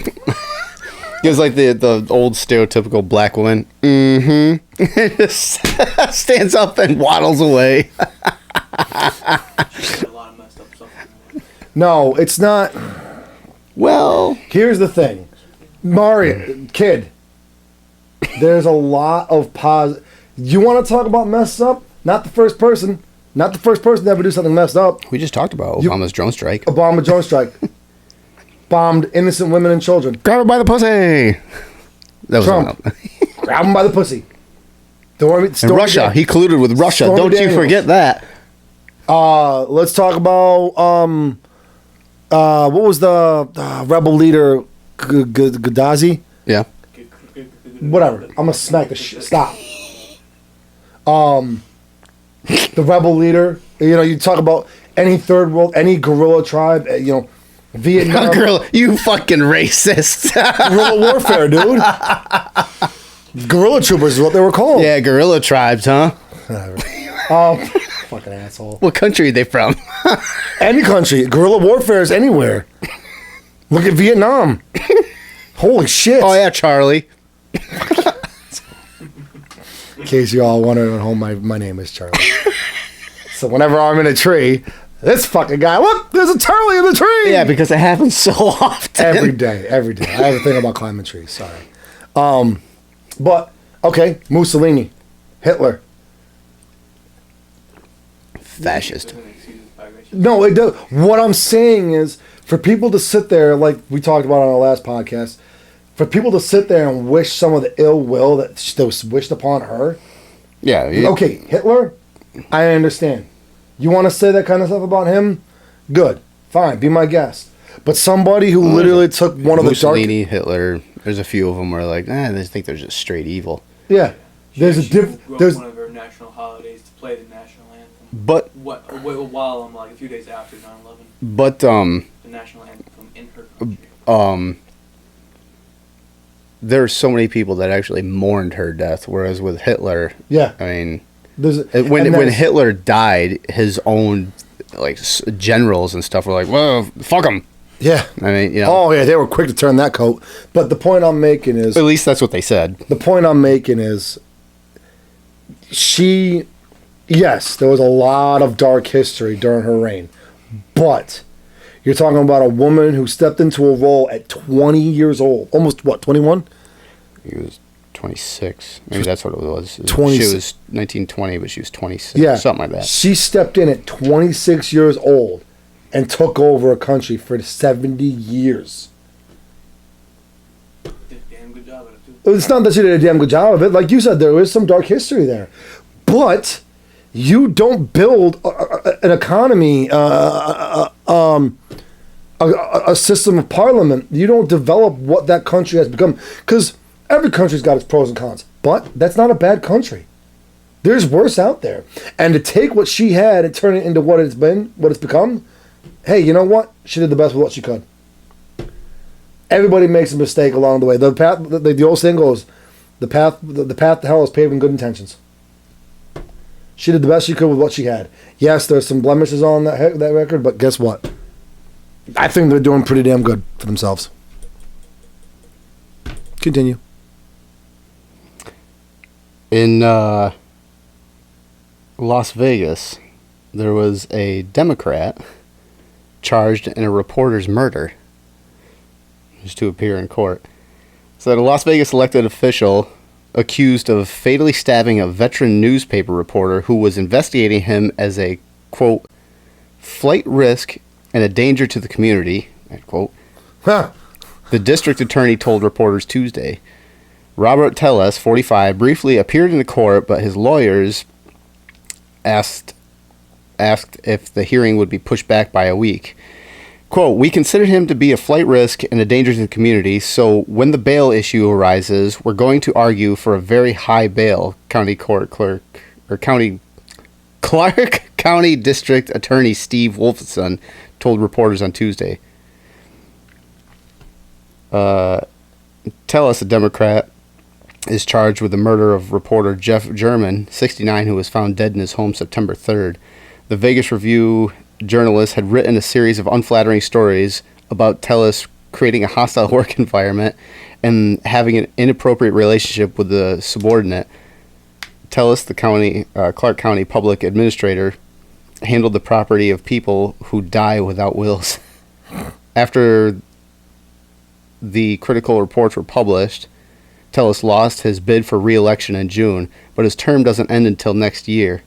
It was like the old stereotypical black woman. Mm-hmm. Just stands up and waddles away. No, it's not. Well, here's the thing. Mario, kid, there's a lot of You want to talk about messed up? Not the first person. Not the first person to ever do something messed up. We just talked about Obama's drone strike. Obama drone strike. Bombed innocent women and children. Grab her by the pussy. That was Trump. Grab him by the pussy. And Russia. He colluded with Russia. Don't you forget that. Let's talk about what was the rebel leader Gaddafi? Yeah. Whatever. I'm gonna smack the stop. The rebel leader. You talk about any third world, any guerrilla tribe. Vietnam. Guerrilla, you fucking racist. Guerrilla warfare, dude. Guerrilla troopers is what they were called. Yeah, guerrilla tribes, huh? Fucking asshole. What country are they from? Any country. Guerrilla warfare is anywhere. Look at Vietnam. Holy shit. Oh, yeah, Charlie. In case you all wondering at home, my name is Charlie. So whenever I'm in a tree, this fucking guy, look, there's a Charlie in the tree. Yeah, because it happens so often. Every day. I have a thing about climbing trees. Sorry. But, okay, Mussolini, Hitler. Fascist. No, it does. What I'm saying is, for people to sit there, like we talked about on our last podcast, for people to sit there and wish some of the ill will that was wished upon her. Yeah. Okay, Hitler, I understand. You want to say that kind of stuff about him? Good. Fine. Be my guest. But somebody who literally took one of the Mussolini, Hitler, there's a few of them where like, they think they're just straight evil. Yeah. There's a There's one of our national holidays to play the national anthem. But while I'm like a few days after 9/11. But the national anthem in her country. There's so many people that actually mourned her death, whereas with Hitler, yeah, I mean, when Hitler died, his own like generals and stuff were like, "Well, fuck him." Yeah, I mean, you know. Oh yeah, they were quick to turn that coat. But the point I'm making is, at least that's what they said. The point I'm making is, yes, there was a lot of dark history during her reign, but you're talking about a woman who stepped into a role at 20 years old. Almost, what, 21? He was 26. Maybe that's what it was. 20. She was 1920, but she was 26. Yeah. Something like that. She stepped in at 26 years old and took over a country for 70 years. Did a damn good job at it, too. It's not that she did a damn good job of it. Like you said, there is some dark history there. But you don't build an economy, a system of parliament. You don't develop what that country has become. Because every country's got its pros and cons. But that's not a bad country. There's worse out there. And to take what she had and turn it into what it's become, hey, you know what? She did the best with what she could. Everybody makes a mistake along the way. The path, the old saying goes, the path to hell is paved with good intentions. She did the best she could with what she had. Yes, there's some blemishes on that record, but guess what? I think they're doing pretty damn good for themselves. Continue. In Las Vegas, there was a Democrat charged in a reporter's murder. Just to appear in court. So that a Las Vegas elected official accused of fatally stabbing a veteran newspaper reporter who was investigating him as a, quote, flight risk and a danger to the community, end quote. Huh. The district attorney told reporters Tuesday. Robert Telles, 45, briefly appeared in the court, but his lawyers asked if the hearing would be pushed back by a week. Quote, we considered him to be a flight risk and a danger to the community, so when the bail issue arises, we're going to argue for a very high bail, County District Attorney Steve Wolfson told reporters on Tuesday. Tell us a Democrat is charged with the murder of reporter Jeff German, 69, who was found dead in his home September 3rd. The Vegas Review journalist had written a series of unflattering stories about Telles creating a hostile work environment and having an inappropriate relationship with the subordinate. Telles, the Clark County public administrator, handled the property of people who die without wills. After the critical reports were published, Telles lost his bid for re-election in June, but his term doesn't end until next year.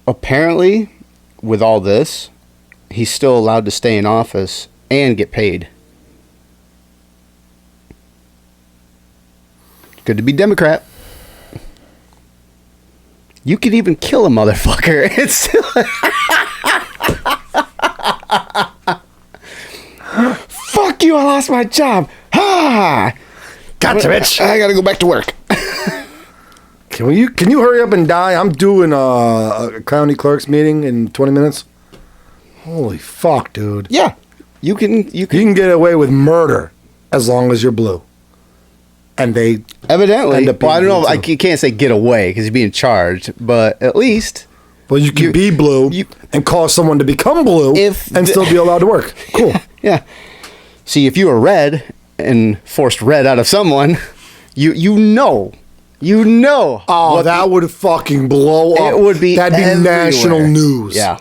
Apparently, with all this, he's still allowed to stay in office and get paid. Good to be Democrat. You could even kill a motherfucker. It's still... Fuck you, I lost my job. Ha! Gotcha, bitch. I gotta go back to work. Can you hurry up and die? I'm doing a county clerk's meeting in 20 minutes. Holy fuck, dude. Yeah. You can get away with murder as long as you're blue. And they evidently. end up Well, I don't know. being blue, You can't say get away because you're being charged, but at least Well, you can be blue and cause someone to become blue and still be allowed to work. Cool. Yeah. See, if you were red and forced red out of someone, you know. Oh, that would fucking blow up. It would be That'd be everywhere. national news. Yeah.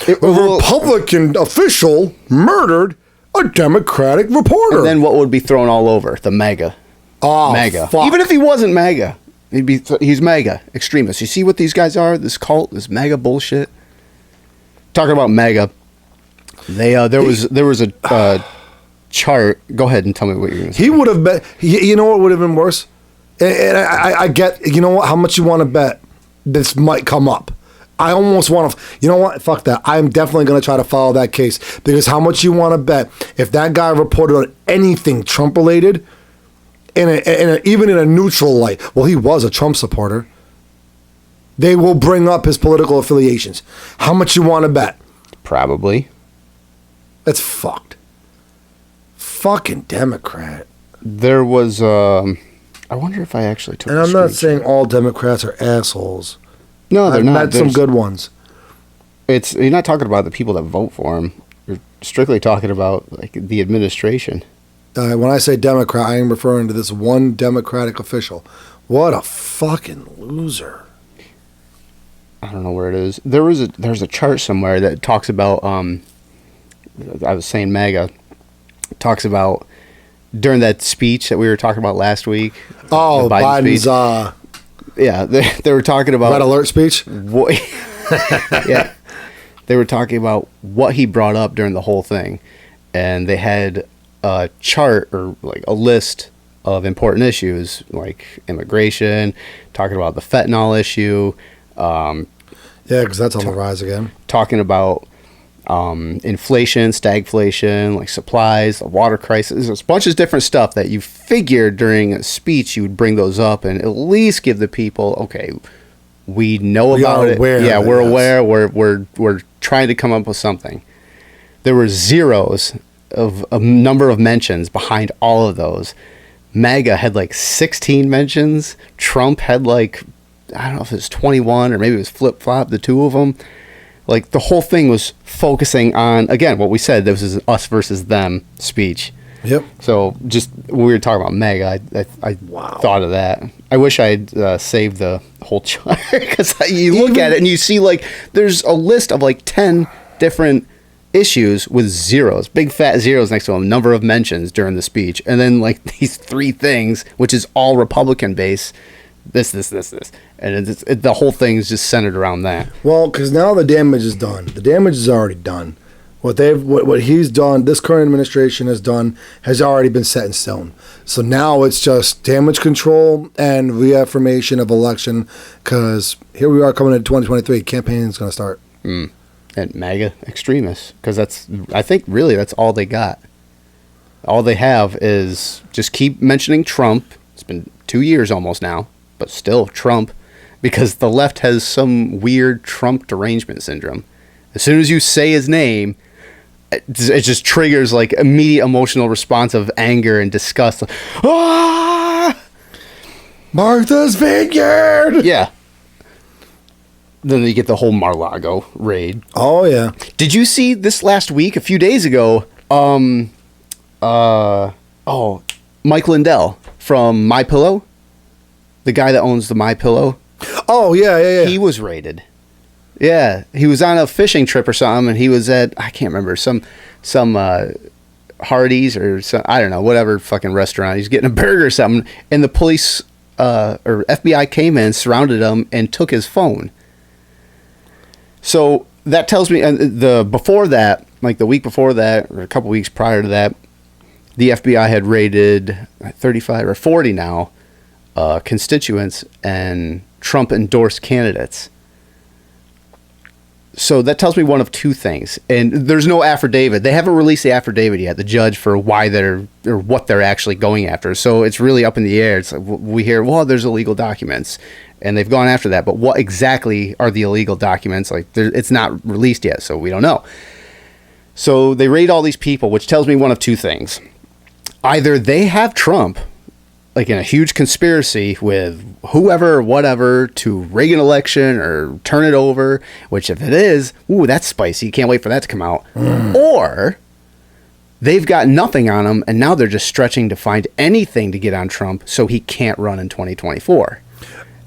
A Republican official murdered a Democratic reporter. And then what would be thrown all over? The MAGA. Oh, MAGA. fuck. Even if he wasn't MAGA, he's MAGA extremist. You see what these guys are? This cult, this MAGA bullshit. Talking about MAGA, there was a chart. Go ahead and tell me what you're going to say. He would have bet. You know what would have been worse? And I get. You know what? How much you want to bet this might come up? I almost want to. You know what? Fuck that. I'm definitely going to try to follow that case because how much you want to bet if that guy reported on anything Trump related, even in a neutral light. Well, he was a Trump supporter. They will bring up his political affiliations. How much you want to bet? Probably. That's fucked. Fucking Democrat. There was. I wonder if I actually took. And I'm not saying all Democrats are assholes. No, they're I've not. met some good ones. You're not talking about the people that vote for him. You're strictly talking about like the administration. When I say Democrat, I am referring to this one Democratic official. What a fucking loser. I don't know where it is. There's a chart somewhere that talks about. I was saying MAGA talks about during that speech that we were talking about last week. Oh, the Biden Biden's yeah, they were talking about red alert speech. Yeah, they were talking about what he brought up during the whole thing, and they had a chart or like a list of important issues like immigration, talking about the fentanyl issue. Yeah, because that's on the rise again. Talking about inflation, stagflation, like supplies, the water crisis. There's a bunch of different stuff that you figured during a speech you would bring those up and at least give the people, okay, we know about it. Yeah, we're aware. We're trying to come up with something. There were zeros of a number of mentions behind all of those. MAGA had like 16 mentions. Trump had like, I don't know if it was 21 or maybe it was flip-flop, the two of them. Like, the whole thing was focusing on, again, what we said, this is an us versus them speech. Yep. So, just when we were talking about MAGA, I thought of that. I wish I had saved the whole chart, because you look at it and you see, like, there's a list of, like, 10 different issues with zeros, big fat zeros next to them, number of mentions during the speech. And then, like, these three things, which is all Republican-based, this. And the whole thing is just centered around that. Well, because now the damage is done. The damage is already done. What he's done, this current administration has done, has already been set in stone. So now it's just damage control and reaffirmation of election. Because here we are coming into 2023. Campaign is going to start. And MAGA extremists, because I think really that's all they got. All they have is just keep mentioning Trump. It's been 2 years almost now, but still Trump. Because the left has some weird Trump derangement syndrome. As soon as you say his name, it just triggers like immediate emotional response of anger and disgust. Like, ah! Martha's Vineyard! Yeah. Then you get the whole Mar-a-Lago raid. Oh, yeah. Did you see this last week, a few days ago, Mike Lindell from MyPillow? The guy that owns the MyPillow? Oh, yeah. He was raided. Yeah, he was on a fishing trip or something, and he was at, I can't remember, some Hardee's or some, I don't know, whatever fucking restaurant. He's getting a burger or something, and the police or FBI came in, surrounded him, and took his phone. So that tells me, and before that, like the week before that, or a couple weeks prior to that, the FBI had raided 35 or 40 now constituents and Trump-endorsed candidates. So that tells me one of two things. And there's no affidavit. They haven't released the affidavit yet, the judge, for why they're, or what they're actually going after. So it's really up in the air. It's like we hear, well, there's illegal documents. And they've gone after that. But what exactly are the illegal documents? Like, it's not released yet, so we don't know. So they raid all these people, which tells me one of two things. Either they have Trump like in a huge conspiracy with whoever or whatever to rig an election or turn it over, which if it is, ooh, that's spicy. Can't wait for that to come out. Or they've got nothing on him, and now they're just stretching to find anything to get on Trump so he can't run in 2024.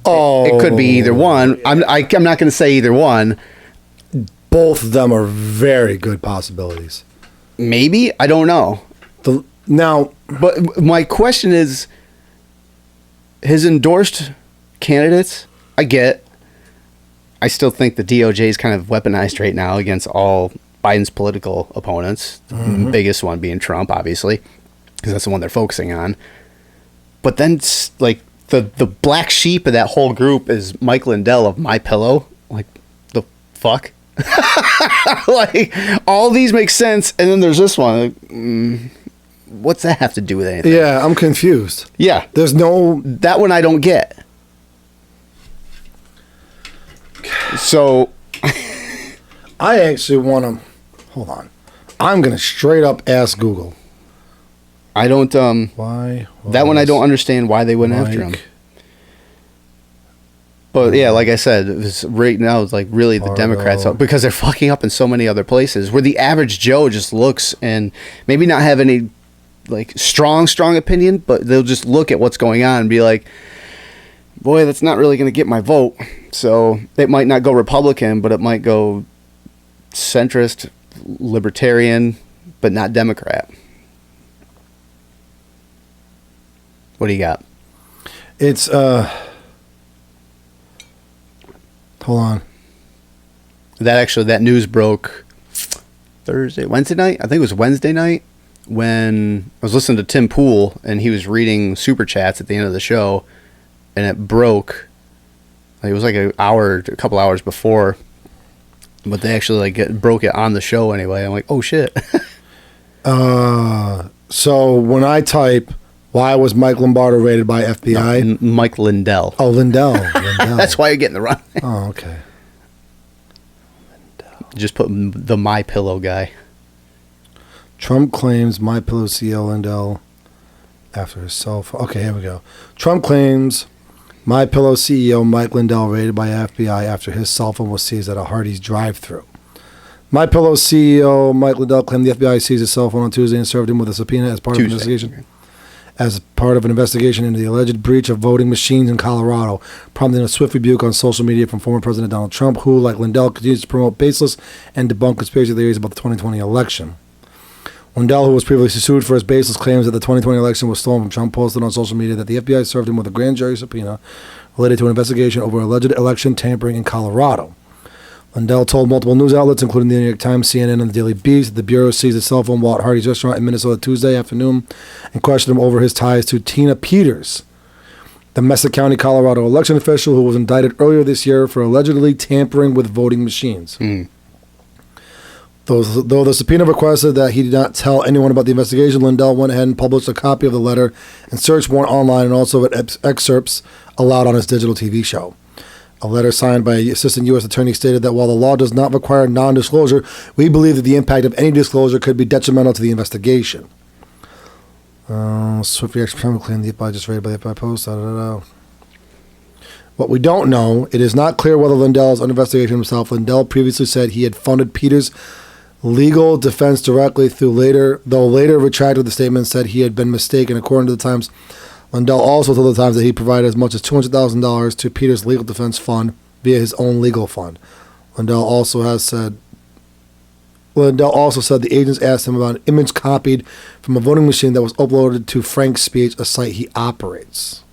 Oh, It could be either one. I'm not going to say either one. both of them are very good possibilities. Maybe. I don't know. Now, But my question is, his endorsed candidates, I still think the DOJ is kind of weaponized right now against all Biden's political opponents. The biggest one being Trump, obviously, because that's the one they're focusing on. But then, like, the black sheep of that whole group is Mike Lindell of My Pillow. Like, the fuck? Like, all these make sense, and then there's this one. Like, what's that have to do with anything? yeah, I'm confused. Yeah. There's no... That one I don't get. So, I actually want to... Hold on. I'm going to straight up ask Google. I don't, Why? that one I don't understand why they went after him. But yeah, like I said, right now it's like really the Democrats, because they're fucking up in so many other places where the average Joe just looks and maybe not have any like strong opinion, but they'll just look at what's going on and be like, boy, that's not really going to get my vote. So it might not go Republican, but it might go centrist, libertarian, but not Democrat. What do you got? It's, hold on. That news broke Wednesday night? I think it was Wednesday night when I was listening to Tim Pool and he was reading super chats at the end of the show, and it broke. Like, it was like a couple hours before, but they actually broke it on the show anyway. I'm like, oh shit. So when I type, why was Mike Lombardo raided by FBI? No, Mike Lindell. Oh, Lindell. That's why you're getting the wrong. Oh, okay. Just put the My Pillow guy. Trump claims MyPillow CEO Lindell after his cell phone. Okay, here we go. Trump claims MyPillow CEO Mike Lindell raided by FBI after his cell phone was seized at a Hardee's drive-thru. MyPillow CEO Mike Lindell claimed the FBI seized his cell phone on Tuesday and served him with a subpoena as part of an investigation. As part of an investigation into the alleged breach of voting machines in Colorado, prompting a swift rebuke on social media from former President Donald Trump, who, like Lindell, continues to promote baseless and debunk conspiracy theories about the 2020 election. Lindell, who was previously sued for his baseless claims that the 2020 election was stolen from Trump, posted on social media that the FBI served him with a grand jury subpoena related to an investigation over alleged election tampering in Colorado. Lindell told multiple news outlets, including the New York Times, CNN, and the Daily Beast, that the Bureau seized his cell phone while at Hardee's restaurant in Minnesota Tuesday afternoon and questioned him over his ties to Tina Peters, the Mesa County, Colorado election official who was indicted earlier this year for allegedly tampering with voting machines. Though the subpoena requested that he did not tell anyone about the investigation, Lindell went ahead and published a copy of the letter and search warrant online, and also excerpts allowed on his digital TV show. A letter signed by Assistant U.S. Attorney stated that while the law does not require non-disclosure, we believe that the impact of any disclosure could be detrimental to the investigation. Swift reaction from claim the FBI just raided by the FBI post. What we don't know, it is not clear whether Lindell is under investigation himself. Lindell previously said he had funded Peters' legal defense directly though later retracted the statement and said he had been mistaken. According to the Times, Lindell also told the Times that he provided as much as $200,000 to Peters' legal defense fund via his own legal fund. Lindell also said the agents asked him about an image copied from a voting machine that was uploaded to Frank's Speech, a site he operates.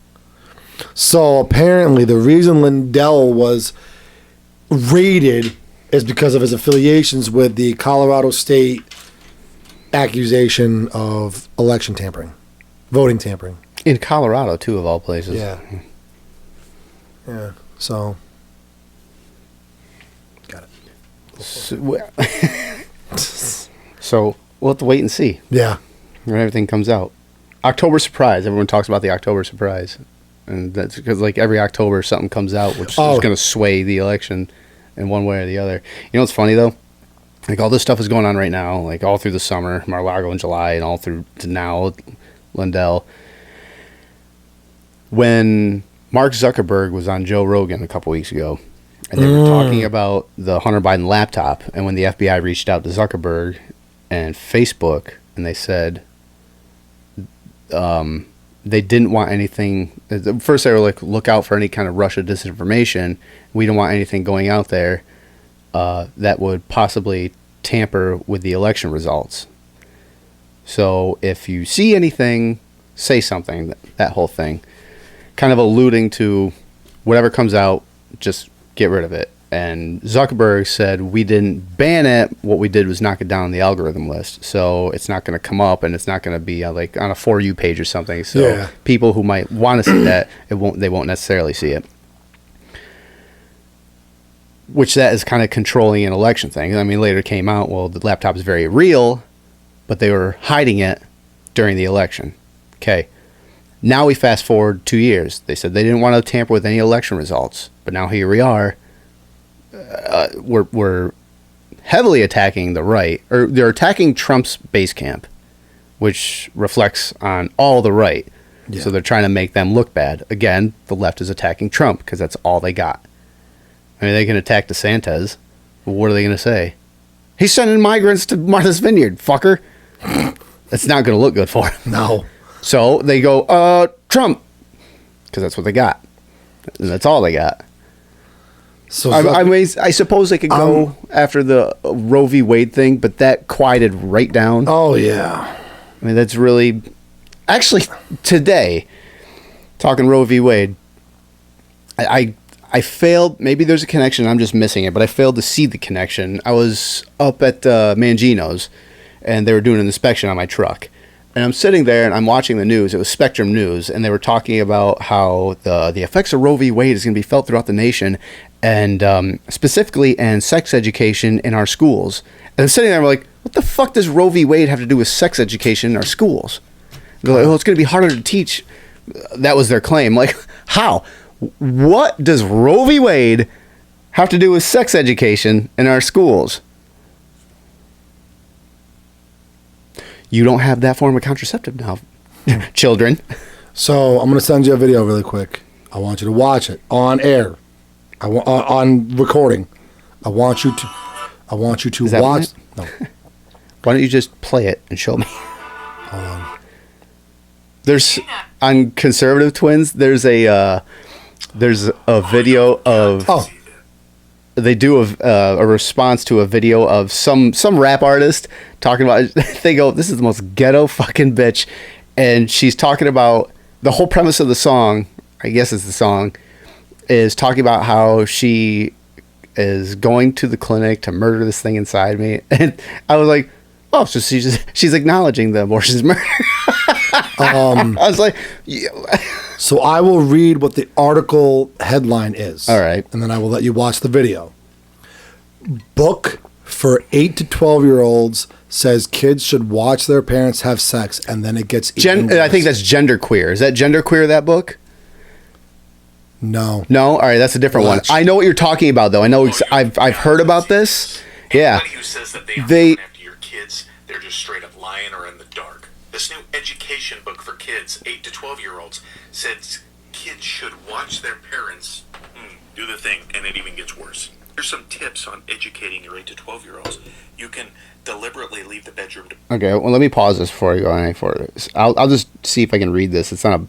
So apparently the reason Lindell was raided is because of his affiliations with the Colorado State accusation of election tampering, voting tampering. In Colorado, too, of all places. Yeah. Yeah. So, got it. So we'll have to wait and see Yeah. when everything comes out. October surprise. Everyone talks about the October surprise. And that's because, like, every October something comes out which is going to sway the election in one way or the other. You know what's funny, though? Like, all this stuff is going on right now, like, all through the summer, Mar-a-Lago in July, and all through to now, Lindell. when Mark Zuckerberg was on Joe Rogan a couple weeks ago, and they were talking about the Hunter Biden laptop, and when the FBI reached out to Zuckerberg and Facebook, and they said they didn't want anything. First, they were like, look out for any kind of Russia disinformation. We don't want anything going out there that would possibly tamper with the election results. So if you see anything, say something, that whole thing. Kind of alluding to whatever comes out, just get rid of it. And Zuckerberg said, we didn't ban it. What we did was knock it down on the algorithm list. So it's not going to come up, and it's not going to be like on a For You page or something. So people who might want to see that, they won't necessarily see it. Which that is kind of controlling an election thing. I mean, later came out, well, the laptop is very real, but they were hiding it during the election. Okay. Now we fast forward 2 years. They said they didn't want to tamper with any election results. But now here we are. We're heavily attacking the right, or they're attacking Trump's base camp, which reflects on all the right. Yeah. So they're trying to make them look bad. Again, the left is attacking Trump because that's all they got. I mean, they can attack DeSantis, but what are they going to say? He's sending migrants to Martha's Vineyard, fucker. That's not going to look good for him. No. So they go, Trump, because that's what they got. And that's all they got. So I mean, I suppose they could go after the Roe v. Wade thing, but that quieted right down. Oh, yeah. I mean, that's really... Actually, today, talking Roe v. Wade, I failed... Maybe there's a connection, I'm just missing it, but I failed to see the connection. I was up at Mangino's, and they were doing an inspection on my truck. And I'm sitting there, and I'm watching the news. It was Spectrum News, and they were talking about how the effects of Roe v. Wade is going to be felt throughout the nation, and specifically in sex education in our schools. And I'm sitting there, I'm like, what the fuck does Roe v. Wade have to do with sex education in our schools? They're like, oh, it's going to be harder to teach. That was their claim. Like, how? What does Roe v. Wade have to do with sex education in our schools? You don't have that form of contraceptive now, children. So I'm going to send you a video really quick. I want you to watch it on air. On recording. I want you to watch. No. Why don't you just play it and show me? Hold on. There's on Conservative Twins. There's a video of. Oh. They do a response to a video of some rap artist talking about. They go, "This is the most ghetto fucking bitch," and she's talking about the whole premise of the song. I guess it's the song. Is talking about how she is going to the clinic to murder this thing inside me. And I was like, oh, so she's acknowledging the abortion's murder. I was like... Yeah. So I will read what the article headline is. All right. And then I will let you watch the video. Book for 8 to 12-year-olds says kids should watch their parents have sex, and then it gets even worse. I think that's genderqueer. Is that genderqueer, that book? No. All right, that's a different one. I know what you're talking about, though. I know I've heard about this. Yeah. Anybody who says that they aren't after your kids, they're just straight up lying or in the dark. This new education book for kids, 8 to 12-year-olds, says kids should watch their parents do the thing, and it even gets worse. Here's some tips on educating your 8 to 12-year-olds. You can deliberately leave the bedroom. Okay, well, let me pause this before I go any further. I'll just see if I can read this. It's on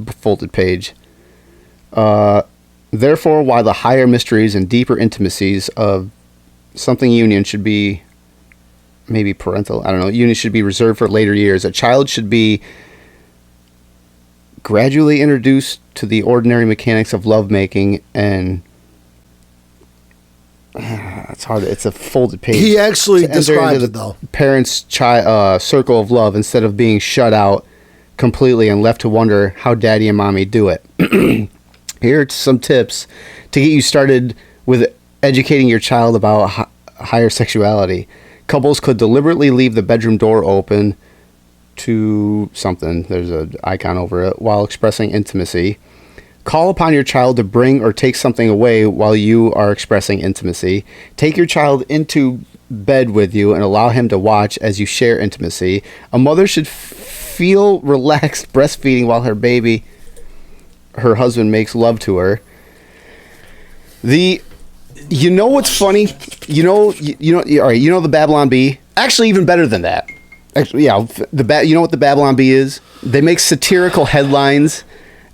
a folded page. Therefore, while the higher mysteries and deeper intimacies of something union should be maybe parental, I don't know, union should be reserved for later years. A child should be gradually introduced to the ordinary mechanics of lovemaking and it's hard. It's a folded page. He actually describes it though. Parents' circle of love instead of being shut out completely and left to wonder how daddy and mommy do it. Here are some tips to get you started with educating your child about higher sexuality. Couples could deliberately leave the bedroom door open to something. There's an icon over it while expressing intimacy. Call upon your child to bring or take something away while you are expressing intimacy. Take your child into bed with you and allow him to watch as you share intimacy. A mother should feel relaxed breastfeeding while her baby her husband makes love to her. You know what's funny? You know, all right, you know the Babylon Bee? Actually, even better than that. Actually, yeah, you know what the Babylon Bee is? They make satirical headlines.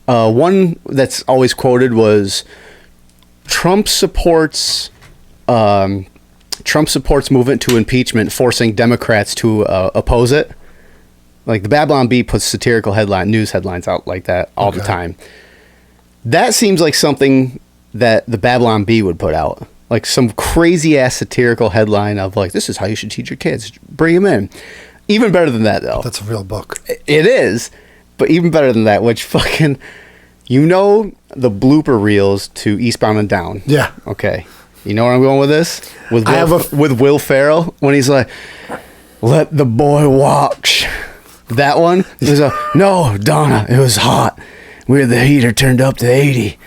One that's always quoted was Trump supports movement to impeachment, forcing Democrats to oppose it. Like the Babylon Bee puts satirical news headlines out like that all the time. That seems like something that the Babylon Bee would put out. Like some crazy ass satirical headline of like, this is how you should teach your kids. Bring them in. Even better than that, though. That's a real book. It is. But even better than that, which fucking, you know, the blooper reels to Eastbound and Down. Yeah. Okay. You know where I'm going with this? With Will Ferrell, when he's like, let the boy watch. That one? There's no, Donna, it was hot. We had the heater turned up to 80.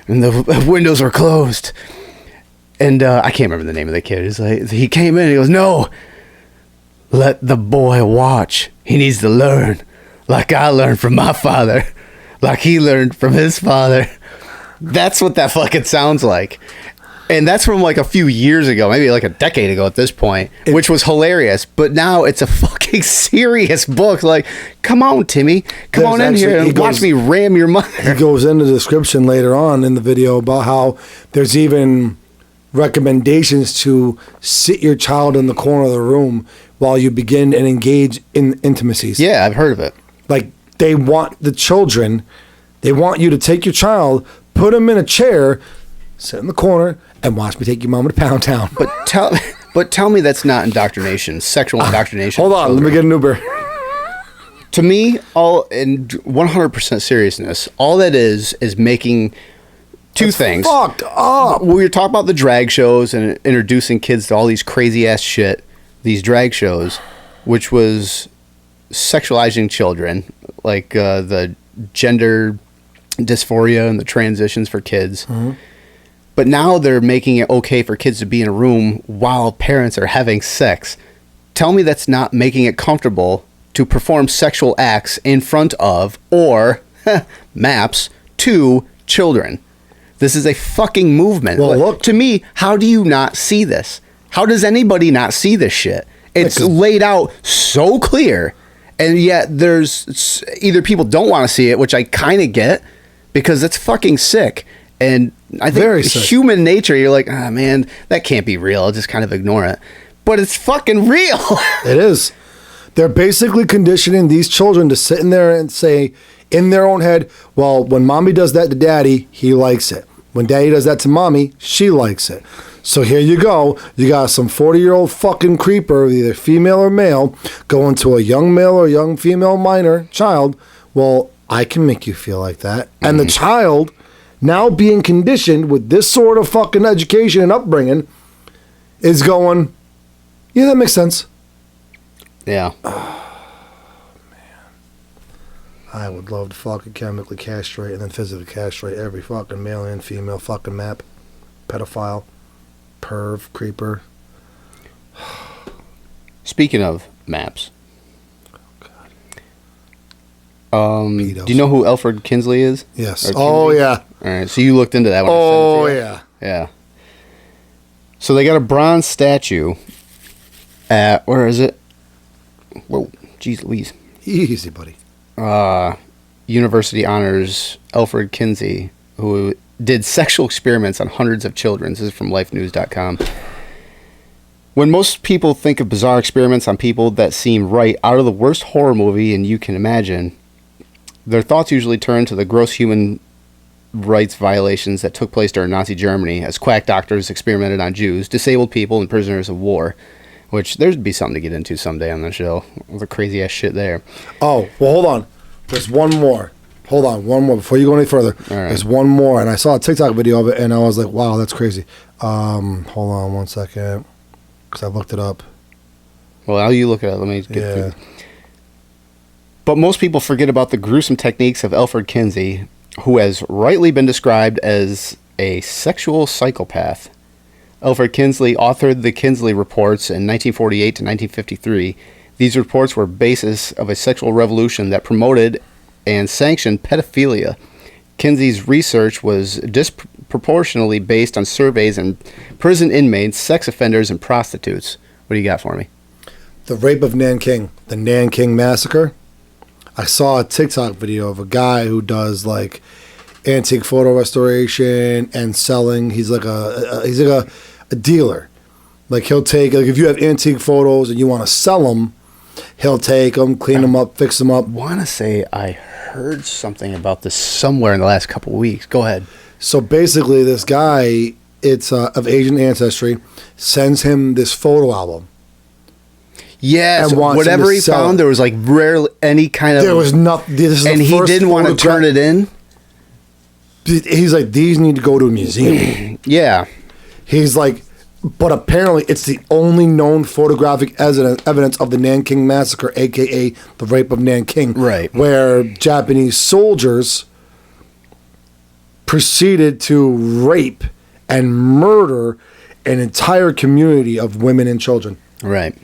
And the windows were closed. And I can't remember the name of the kid. It's like, he came in and he goes, no, let the boy watch. He needs to learn. Like I learned from my father. Like he learned from his father. That's what that fucking sounds like. And that's from like a few years ago, maybe like a decade ago at this point, which was hilarious. But now it's a fucking serious book. Like, come on, Timmy. Come on in here and watch me ram your mother. He goes into the description later on in the video about how there's even recommendations to sit your child in the corner of the room while you begin and engage in intimacies. Yeah, I've heard of it. Like, they want you to take your child, put him in a chair, sit in the corner, and watch me take your mama to Pound Town. But tell me that's not indoctrination, sexual indoctrination. Hold on, let me get an Uber. To me, all in 100% seriousness, all that is making two things. Fucked up. We were talking about the drag shows and introducing kids to all these crazy ass shit, these drag shows, which was sexualizing children, like the gender dysphoria and the transitions for kids. Mm-hmm. But now they're making it okay for kids to be in a room while parents are having sex. Tell me that's not making it comfortable to perform sexual acts in front of or maps to children. This is a fucking movement. Well, look. To me, how do you not see this? How does anybody not see this shit? It's laid out so clear, and yet there's either people don't want to see it, which I kind of get, because it's fucking sick. And I think human nature, you're like, ah, man, that can't be real. I'll just kind of ignore it. But it's fucking real. It is. They're basically conditioning these children to sit in there and say, in their own head, well, when mommy does that to daddy, he likes it. When daddy does that to mommy, she likes it. So here you go. You got some 40-year-old fucking creeper, either female or male, going to a young male or young female minor child. Well, I can make you feel like that. Mm-hmm. And the child, now being conditioned with this sort of fucking education and upbringing, is going, yeah, that makes sense. Yeah. I would love to fucking chemically castrate and then physically castrate every fucking male and female fucking map. Pedophile. Perv. Creeper. Speaking of maps. Oh, God. Do you know who Alfred Kinsey is? Yes. Oh, yeah. All right. So you looked into that one. Oh, yeah. Yeah. So they got a bronze statue at, where is it? Whoa. Jeez Louise. Easy, buddy. University honors Alfred Kinsey, who did sexual experiments on hundreds of children. This is from lifenews.com. When most people think of bizarre experiments on people that seem right out of the worst horror movie and you can imagine, their thoughts usually turn to the gross human rights violations that took place during Nazi Germany as quack doctors experimented on Jews, disabled people, and prisoners of war. Which there'd be something to get into someday on the show. All the crazy ass shit there. Oh, well, hold on. There's one more. Hold on, one more before you go any further. All right. There's one more, and I saw a TikTok video of it, and I was like, wow, that's crazy. Hold on 1 second, because I looked it up. Well, how you look at it? Let me get through. But most people forget about the gruesome techniques of Alfred Kinsey, who has rightly been described as a sexual psychopath. Alfred Kinsey authored the Kinsey Reports in 1948 to 1953. These reports were basis of a sexual revolution that promoted and sanctioned pedophilia. Kinsey's research was disproportionately based on surveys and prison inmates, sex offenders, and prostitutes. What do you got for me? The rape of Nanking, the Nanking massacre. I saw a TikTok video of a guy who does like antique photo restoration and selling. He's like a dealer. Like he'll take, like if you have antique photos and you want to sell them, he'll take them, clean them up, fix them up. I want to say I heard something about this somewhere in the last couple of weeks. Go ahead. So basically, this guy, it's of Asian ancestry, sends him this photo album. Yeah, And so wants him whatever to he sell found, it. there was like rarely any kind of. There was nothing. This is and the he first didn't want to turn it in. He's like, these need to go to a museum. Yeah. He's like, but apparently it's the only known photographic evidence of the Nanking Massacre, a.k.a. the rape of Nanking. Right. Where Japanese soldiers proceeded to rape and murder an entire community of women and children. Right.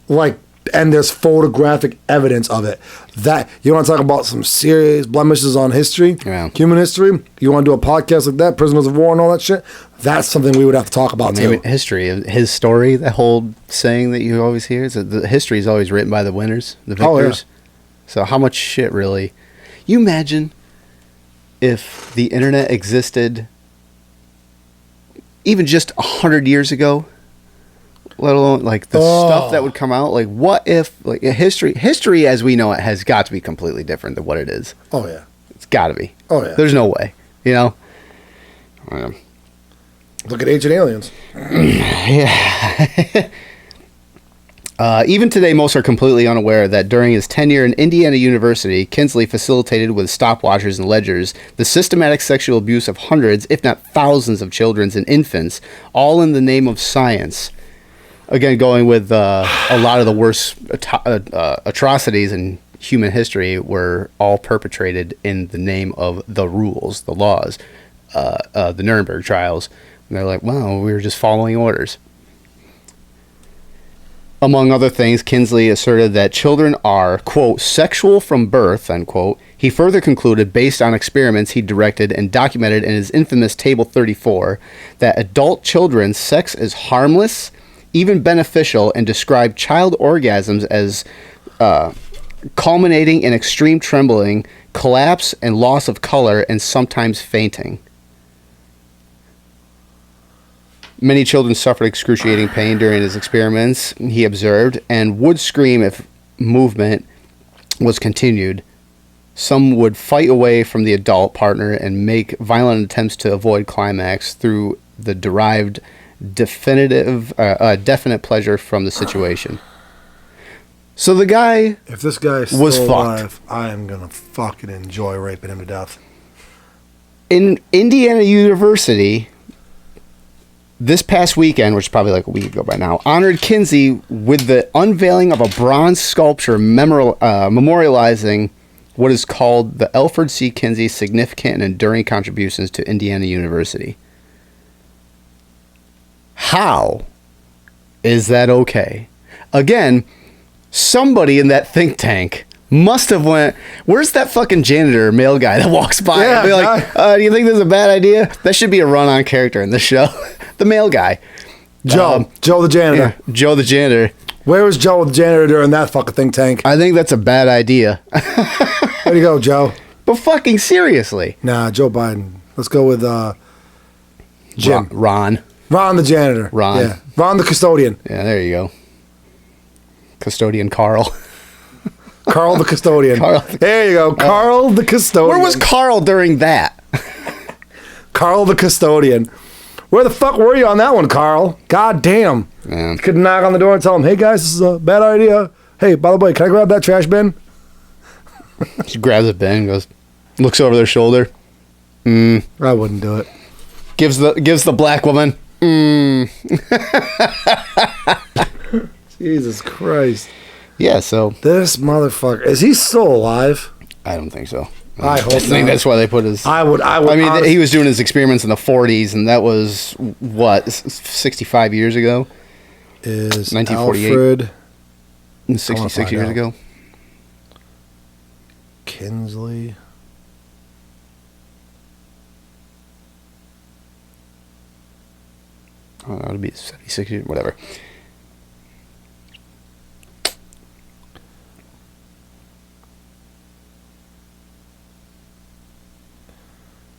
Like, and there's photographic evidence of it. That, you want to talk about some serious blemishes on history, Yeah. human history? You want to do a podcast like that, prisoners of war and all that shit? That's something we would have to talk about too. History, his story, that whole saying that you always hear, is that the history is always written by the winners, the victors. Oh, yeah. So how much shit really? You imagine if the internet existed even just 100 years ago, let alone like the stuff that would come out. Like, what if like history as we know it has got to be completely different than what it is. Oh yeah. It's got to be. Oh yeah. There's no way. You know. Look at Ancient Aliens. Yeah. Even today, most are completely unaware that during his tenure in Indiana University, Kinsey facilitated with stopwatchers and ledgers the systematic sexual abuse of hundreds, if not thousands, of children and infants, all in the name of science. Again, going with a lot of the worst atrocities in human history were all perpetrated in the name of the rules, the laws, the Nuremberg trials. And they're like, well, we were just following orders. Among other things, Kinsey asserted that children are, quote, sexual from birth, unquote. He further concluded, based on experiments he directed and documented in his infamous Table 34, that adult children's sex is harmless, even beneficial, and described child orgasms as culminating in extreme trembling, collapse, and loss of color, and sometimes fainting. Many children suffered excruciating pain during his experiments, he observed, and would scream if movement was continued. Some would fight away from the adult partner and make violent attempts to avoid climax through the derived definite pleasure from the situation. So the guy If this guy is was still fucked. alive, I am gonna fucking enjoy raping him to death. in Indiana University this past weekend, which is probably like a week ago by now, honored Kinsey with the unveiling of a bronze sculpture memorializing what is called the Alfred C. Kinsey Significant and Enduring Contributions to Indiana University. How is that okay? Again, somebody in that think tank must have went, where's that fucking janitor male guy that walks by? Yeah, and be like, do you think this is a bad idea? That should be a run-on character in this show. The male guy. Joe the janitor. Yeah, Joe the janitor. Where was Joe the janitor during that fucking think tank? I think that's a bad idea. Where'd you go, Joe? But fucking seriously. Nah, Joe Biden. Let's go with Jim. Ron. Ron the janitor. Ron. Yeah. Ron the custodian. Yeah, there you go. Custodian Carl. Carl the custodian. Carl. There you go. Carl the custodian. Where was Carl during that? Carl the custodian. Where the fuck were you on that one, Carl? God damn. Man. Could knock on the door and tell him, hey guys, this is a bad idea. Hey, by the way, can I grab that trash bin? She grabs a bin and goes, looks over their shoulder. I wouldn't do it. Gives the black woman. Jesus Christ. Yeah, so This motherfucker. Is he still alive? I don't think so. I hope I think not. that's why they put his. I would I mean, honestly- he was doing his experiments in the 40s, and that was what 65 years ago, is 1948. Alfred 66 find years out. ago. Kinsey. Oh, that would be 76 years, whatever.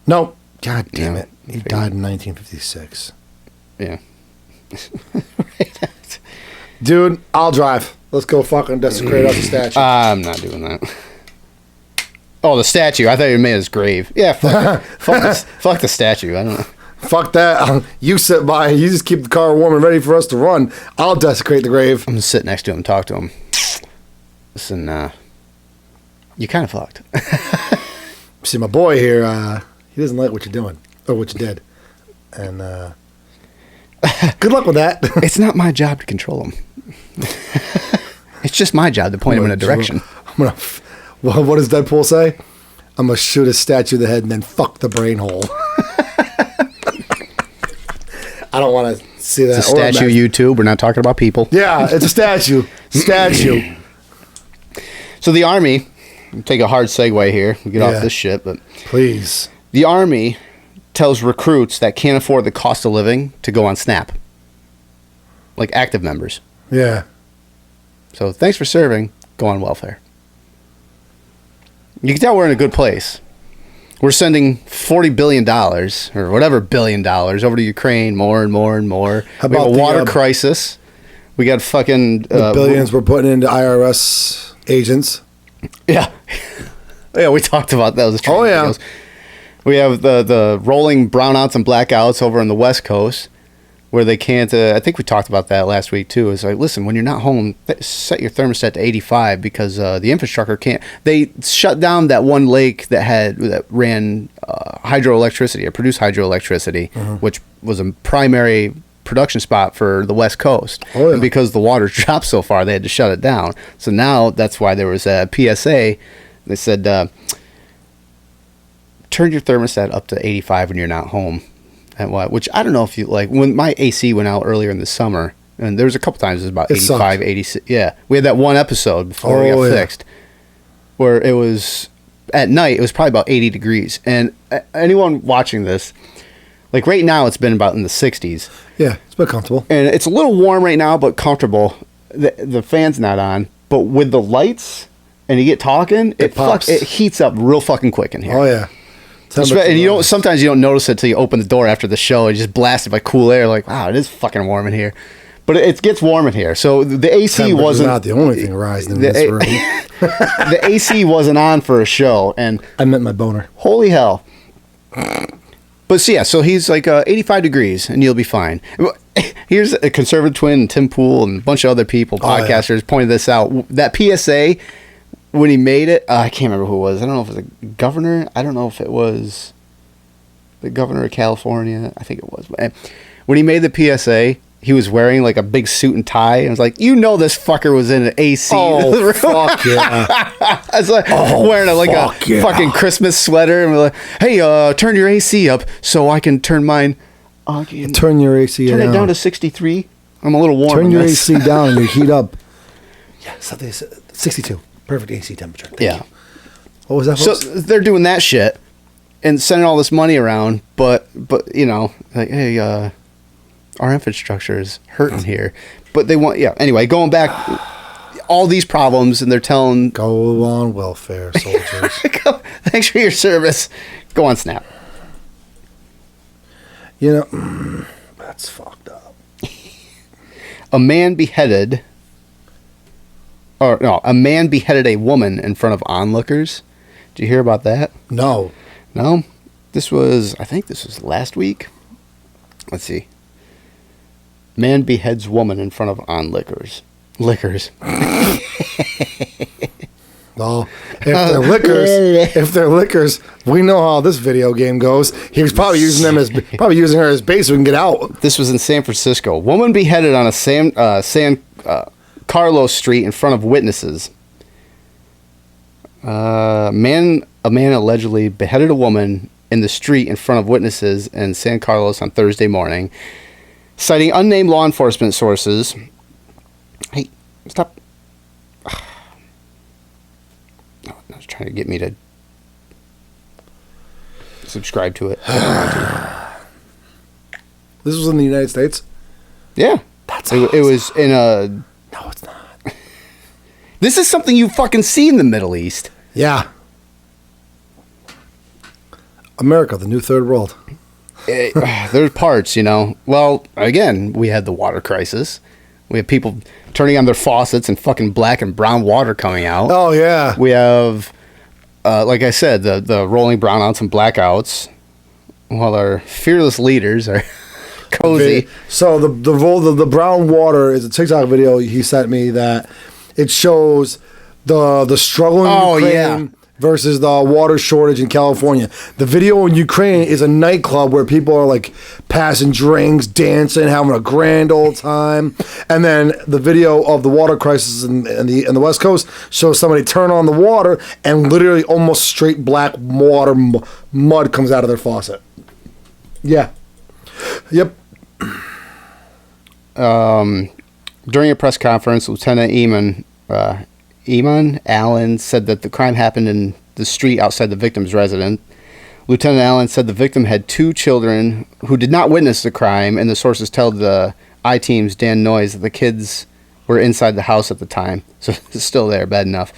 No. God damn No, it. He died in 1956. Yeah. Dude, I'll drive. Let's go fucking desecrate us a statue. I'm not doing that. Oh, the statue. I thought you made his grave. Yeah, fuck, fuck the statue. I don't know. Fuck that. You sit by. You just keep the car warm and ready for us to run. I'll desecrate the grave. I'm gonna sit next to him, talk to him. Listen, you kind of fucked. See, my boy here, he doesn't like what you're doing or what you did. And good luck with that. It's not my job to control him. It's just my job to point him in a direction. Well, what does Deadpool say? I'm going to shoot a statue in the head and then fuck the brain hole. I don't want to see that. It's a statue, YouTube. We're not talking about people. Yeah, it's a statue. Statue. So the Army, take a hard segue here. We get off this shit, but please. The Army tells recruits that can't afford the cost of living to go on SNAP. Like active members. Yeah. So thanks for serving. Go on welfare. You can tell we're in a good place. We're sending $40 billion or whatever $1 billion over to Ukraine more and more and more. How we about have a water crisis. We got fucking the billions we're putting into IRS agents. Yeah. Yeah, we talked about those. Oh, yeah. Videos. We have the rolling brownouts and blackouts over on the West Coast where they can't, I think we talked about that last week too. It's like, listen, when you're not home, set your thermostat to 85 because the infrastructure can't. They shut down that one lake that ran hydroelectricity or produced hydroelectricity, which was a primary production spot for the West Coast. Oh, yeah. And because the water dropped so far, they had to shut it down. So now that's why there was a PSA. They said, turn your thermostat up to 85 when you're not home. And what? Which I don't know if you like. When my AC went out earlier in the summer, and there was a couple times it was about 85, 86. Yeah, we had that one episode before we got fixed, where it was at night. It was probably about 80 degrees. And anyone watching this, like right now, it's been about in the 60s. Yeah, it's been comfortable, and it's a little warm right now, but comfortable. The fan's not on, but with the lights and you get talking, it heats up real fucking quick in here. Oh yeah. And sometimes you don't notice it till you open the door after the show. It's just blasted by cool air. Like, wow, it is fucking warm in here. But it gets warm in here. So the AC wasn't not the only thing rising in this room. The AC wasn't on for a show, and I meant my boner. Holy hell! But so he's like 85 degrees, and you'll be fine. Here's a conservative twin, Tim Pool, and a bunch of other people, podcasters, pointed this out. That PSA. When he made it, I can't remember who it was. I don't know if it was the governor. I don't know if it was the governor of California. I think it was. But when he made the PSA, he was wearing like a big suit and tie. And I was like, this fucker was in an AC. Oh, fuck yeah. I was like wearing a fucking Christmas sweater. And we're like, hey, turn your AC up so I can turn mine. Turn your AC down. Turn it down to 63. I'm a little warm. Turn your AC down and you heat up. Yeah, 62. Perfect AC temperature. Thank you. What was that, folks? So they're doing that shit and sending all this money around, but like, hey, our infrastructure is hurting here. But they want, anyway, going back, all these problems, and they're telling... Go on welfare, soldiers. Thanks for your service. Go on Snap. That's fucked up. A man beheaded a woman in front of onlookers. Did you hear about that? No. I think this was last week. Let's see. Man beheads woman in front of onlookers. Liquors. Well, if they're liquors, we know how this video game goes. He was probably using her as bait so we can get out. This was in San Francisco. Woman beheaded on a San Carlos Street in front of witnesses. A man allegedly beheaded a woman in the street in front of witnesses in San Carlos on Thursday morning, citing unnamed law enforcement sources. Hey, stop. No, I was trying to get me to subscribe to it. This was in the United States? Yeah. That's it was in a... No, it's not. This is something you fucking see in the Middle East. Yeah. America, the new third world. There's parts, you know. Well, again, we had the water crisis. We have people turning on their faucets and fucking black and brown water coming out. Oh, yeah. We have, like I said, the rolling brownouts and blackouts, while our fearless leaders are cozy. So the brown water is a TikTok video he sent me that it shows the struggle in Ukraine versus the water shortage in California. The video in Ukraine is a nightclub where people are like passing drinks, dancing, having a grand old time. And then the video of the water crisis in the West Coast shows somebody turn on the water and literally almost straight black water mud comes out of their faucet. Yeah. Yep. During a press conference, Lieutenant Eamon Allen said that the crime happened in the street outside the victim's residence. Lieutenant Allen said the victim had 2 children who did not witness the crime, and the sources tell the I-Team's Dan Noyes that the kids were inside the house at the time. So it's still there, bad enough.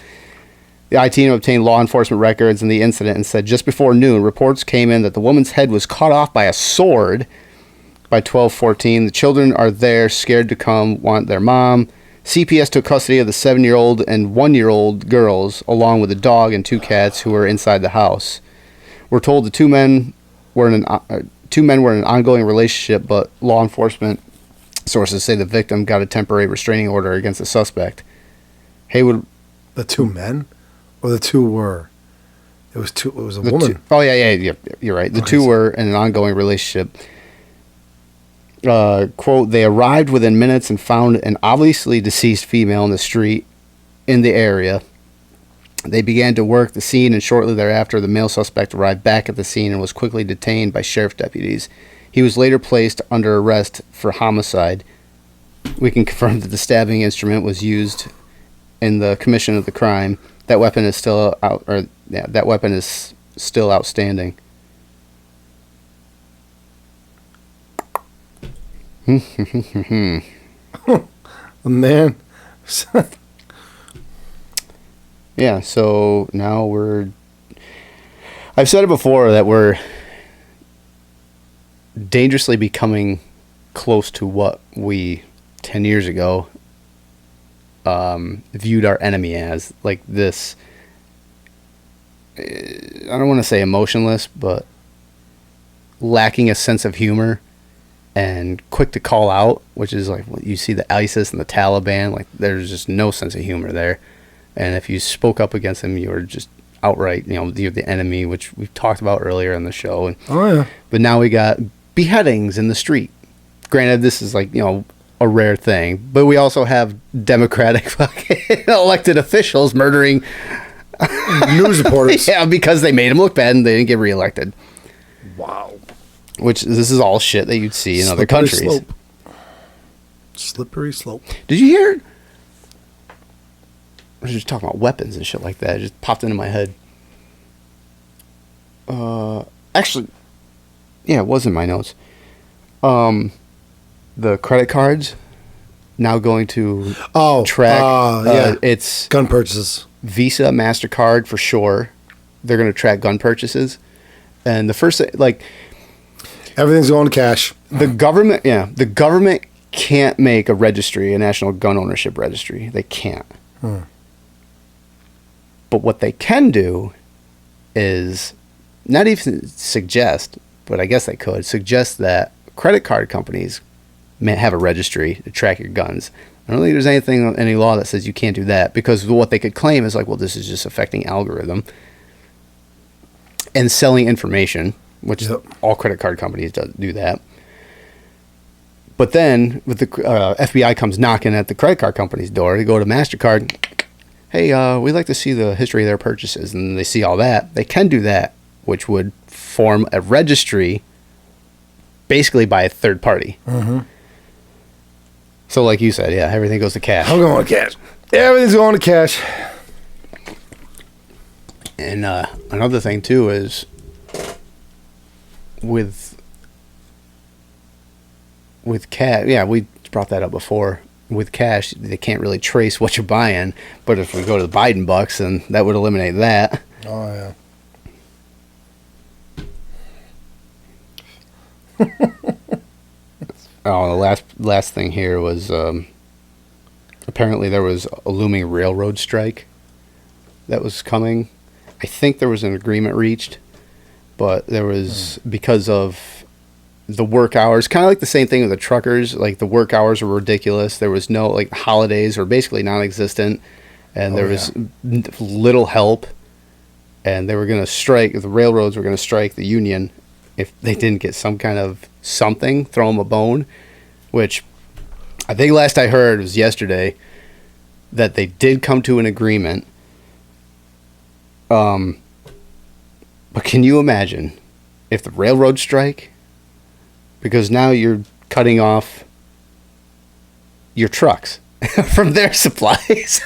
The I-Team obtained law enforcement records in the incident and said just before noon, reports came in that the woman's head was cut off by a sword. By 12:14, the children are there, scared to come, want their mom. CPS took custody of the 7-year-old and 1-year-old girls, along with a dog and 2 cats who were inside the house. We're told the 2 men were in an ongoing relationship, but law enforcement sources say the victim got a temporary restraining order against the suspect. Haywood. The 2 men, or the 2 were? It was a woman. Yeah. You're right. The 2 were in an ongoing relationship. Quote, they arrived within minutes and found an obviously deceased female in the street in the area. They began to work the scene, and shortly thereafter, the male suspect arrived back at the scene and was quickly detained by sheriff deputies. He was later placed under arrest for homicide. We can confirm that the stabbing instrument was used in the commission of the crime. That weapon is still outstanding. Man. Yeah, so now I've said it before that we're dangerously becoming close to what we 10 years ago viewed our enemy as. Like this, I don't want to say emotionless, but lacking a sense of humor and quick to call out, which is like you see the ISIS and the Taliban, like there's just no sense of humor there. And if you spoke up against them, you were just outright, you're the enemy, which we've talked about earlier in the show. Oh, yeah. But now we got beheadings in the street. Granted, this is like, a rare thing, but we also have Democratic fucking elected officials murdering news reporters. Yeah, because they made them look bad and they didn't get reelected. Wow. Which this is all shit that you'd see in other countries. Slippery slope. Did you hear? I was just talking about weapons and shit like that. It just popped into my head. Actually, yeah, it was in my notes. The credit cards now going to track. It's gun purchases. Visa, MasterCard for sure. They're going to track gun purchases, and the first everything's going to cash. The government can't make a registry, a national gun ownership registry. They can't. But what they can do is not even suggest, but I guess they could suggest that credit card companies may have a registry to track your guns. I don't think there's any law that says you can't do that, because what they could claim is like, well, this is just affecting algorithm and selling information, which all credit card companies do that. But then with the FBI comes knocking at the credit card company's door, they go to MasterCard. Hey, we'd like to see the history of their purchases, and they see all that. They can do that, which would form a registry basically by a third party. Mm-hmm. So like you said, yeah, everything goes to cash. I'm going to cash. Everything's going to cash. And another thing, too, is with cash, brought that up before. With cash, they can't really trace what you're buying. But if we go to the Biden bucks, then that would eliminate that. Oh, yeah. Oh, the last thing here was apparently there was a looming railroad strike that was coming. I think there was an agreement reached, but there was because of the work hours, kind of like the same thing with the truckers. Like the work hours were ridiculous. There was no like holidays were basically non-existent, and there was little help. And they were going to strike. The railroads were going to strike the union if they didn't get some kind of something, throw them a bone, which I think last I heard was yesterday that they did come to an agreement. But can you imagine if the railroad strike? Because now you're cutting off your trucks from their supplies.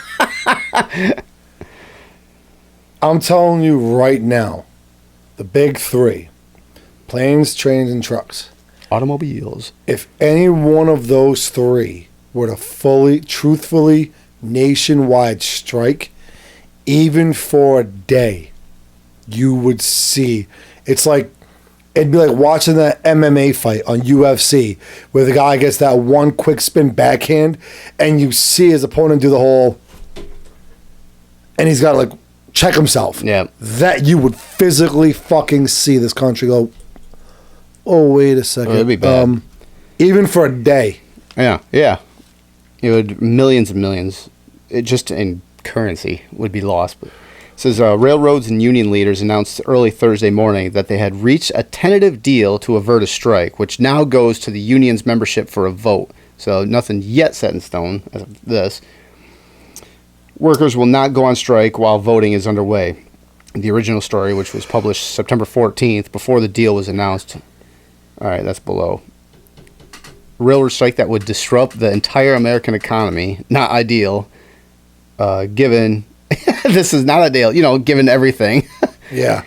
I'm telling you right now, the big three, planes, trains, and trucks. Automobiles. If any one of those three were to fully, truthfully, nationwide strike, even for a day, you would see. It's like, it'd be like watching that MMA fight on UFC where the guy gets that one quick spin backhand and you see his opponent do the whole, and he's got to like check himself. Yeah. That you would physically fucking see this country go, oh, wait a second. Oh, that'd be bad. Even for a day. Yeah. It would millions and millions, just in currency, would be lost. But it says railroads and union leaders announced early Thursday morning that they had reached a tentative deal to avert a strike, which now goes to the union's membership for a vote. So nothing yet set in stone as of this. Workers will not go on strike while voting is underway. The original story, which was published September 14th, before the deal was announced. All right, that's below. Railroad strike that would disrupt the entire American economy. Not ideal, given... this is not ideal, given everything. Yeah.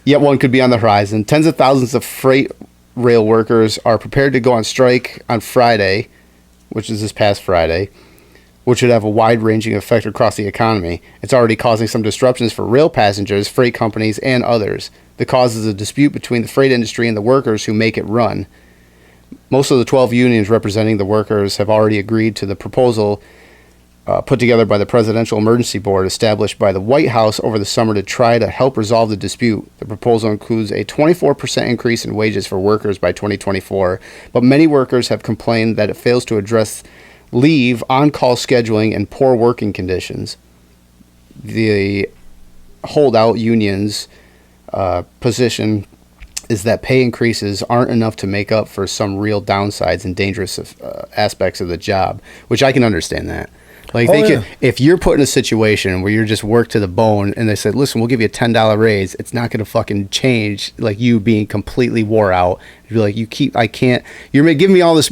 Yet one could be on the horizon. Tens of thousands of freight rail workers are prepared to go on strike on Friday, which is this past Friday, which would have a wide-ranging effect across the economy. It's already causing some disruptions for rail passengers, freight companies, and others. The cause is a dispute between the freight industry and the workers who make it run. Most of the 12 unions representing the workers have already agreed to the proposal put together by the Presidential Emergency Board established by the White House over the summer to try to help resolve the dispute. The proposal includes a 24% increase in wages for workers by 2024, but many workers have complained that it fails to address leave, on-call scheduling, and poor working conditions. The holdout union's position is that pay increases aren't enough to make up for some real downsides and dangerous aspects of the job, which I can understand that. Like if you're put in a situation where you're just worked to the bone and they said, listen, we'll give you a $10 raise, it's not going to fucking change like you being completely wore out. You'd be like, you're giving me all this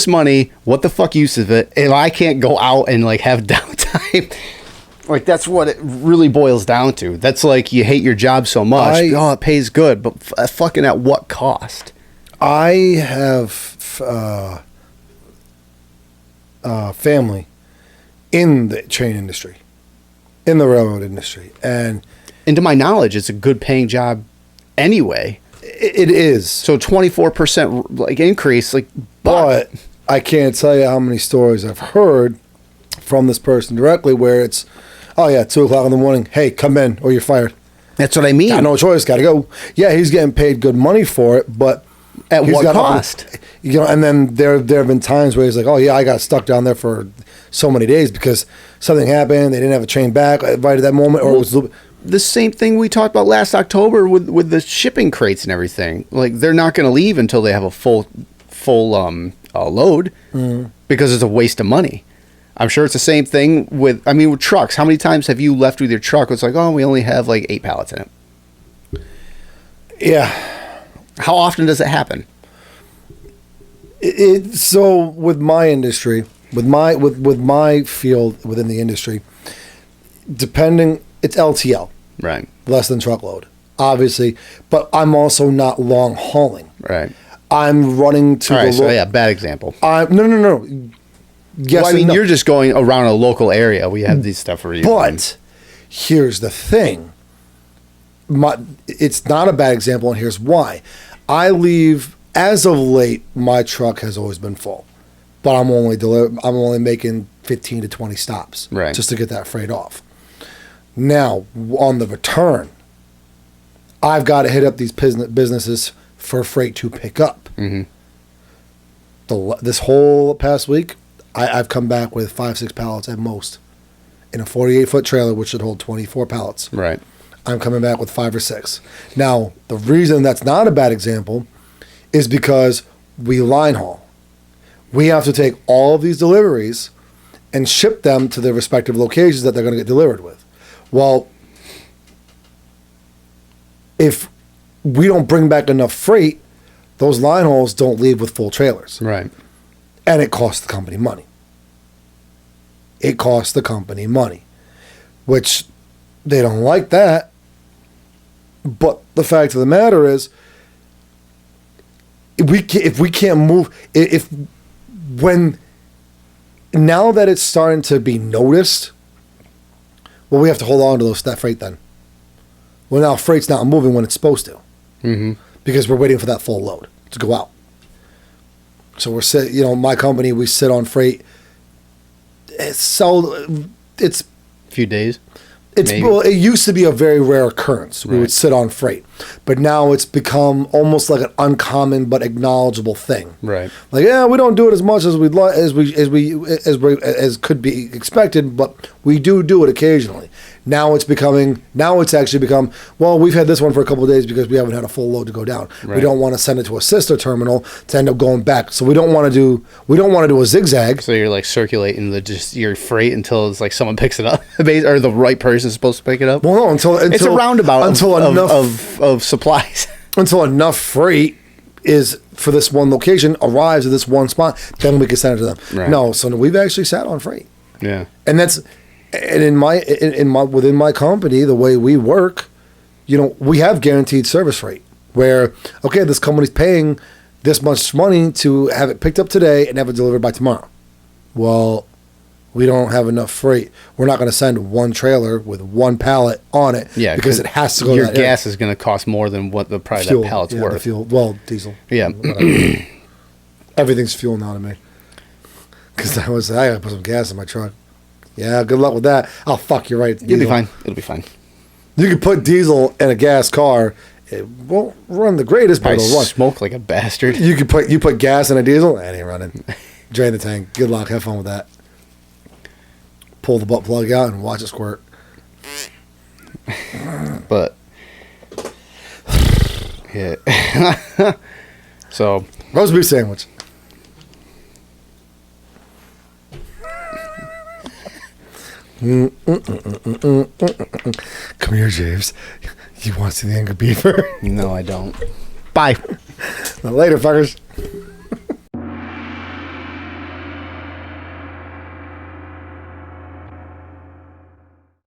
money. What the fuck use of it if I can't go out and like have downtime? Like that's what it really boils down to. That's like you hate your job so much. It pays good, but fucking at what cost? I have family in the train industry, in the railroad industry, and to my knowledge, it's a good paying job anyway. It is. So 24% like increase, like, but I can't tell you how many stories I've heard from this person directly where it's, 2:00 in the morning, hey, come in or you're fired. That's what I mean. Got no choice, got to go. Yeah, he's getting paid good money for it, but at what cost? And then there have been times where he's like, I got stuck down there for so many days because something happened. They didn't have a train back right at that moment, or it was the same thing we talked about last October with the shipping crates and everything. Like they're not going to leave until they have a full load because it's a waste of money. I'm sure it's the same thing with trucks. How many times have you left with your truck? It's like, we only have like 8 pallets in it. Yeah. How often does it happen? So with my industry, with my field within the industry, it's LTL, right? Less than truckload, obviously. But I'm also not long hauling, right? I'm running to All right, the so yeah, bad example. no. Yes, Well, I and mean, no. you're just going around a local area. We have these stuff for you. But here's the thing. It's not a bad example, and here's why. I leave, as of late, my truck has always been full. But I'm only making 15 to 20 stops. Right. Just to get that freight off. Now, on the return, I've got to hit up these businesses for freight to pick up. Mm-hmm. This whole past week, I've come back with 5-6 pallets at most in a 48-foot trailer, which should hold 24 pallets. Right. I'm coming back with 5 or 6. Now, the reason that's not a bad example is because we line haul. We have to take all of these deliveries and ship them to their respective locations that they're going to get delivered with. Well, if we don't bring back enough freight, those line hauls don't leave with full trailers. Right. And it costs the company money. It costs the company money, which they don't like that. But the fact of the matter is, if we can't move, now that it's starting to be noticed, well, we have to hold on to that freight then. Well, now freight's not moving when it's supposed to, because we're waiting for that full load to go out. So my company, we sit on freight. It's a few days. Well, it used to be a very rare occurrence. We would sit on freight, but now it's become almost like an uncommon but acknowledgeable thing. Right. Like, yeah, we don't do it as much as we'd like, as could be expected, but we do it occasionally. Now it's actually become, well, we've had this one for a couple of days because we haven't had a full load to go down. Right. We don't want to send it to a sister terminal to end up going back. So we don't want to do a zigzag. So you're like circulating your freight until it's like someone picks it up, or the right person is supposed to pick it up. Well, no, until it's a roundabout until enough of supplies. Until enough freight is for this one location arrives at this one spot, then we can send it to them. Right. No, so we've actually sat on freight. Yeah. And within my company, the way we work, we have guaranteed service rate where, okay, this company's paying this much money to have it picked up today and have it delivered by tomorrow. Well, we don't have enough freight. We're not going to send one trailer with one pallet on it because it has to go. Your gas is going to cost more than what the price of that pallet's worth. The fuel, well, diesel. Yeah. Everything's fuel now to me. Because I got to put some gas in my truck. Yeah, good luck with that. Oh, fuck, you're right. You'll be fine. It'll be fine. You can put diesel in a gas car. It won't run the greatest, but it'll run. Smoke like a bastard. You put gas in a diesel, that ain't running. Drain the tank. Good luck. Have fun with that. Pull the butt plug out and watch it squirt. But yeah. So roast beef sandwich. Come here, James. You want to see the angry beaver? No, I don't. Bye. Later, fuckers.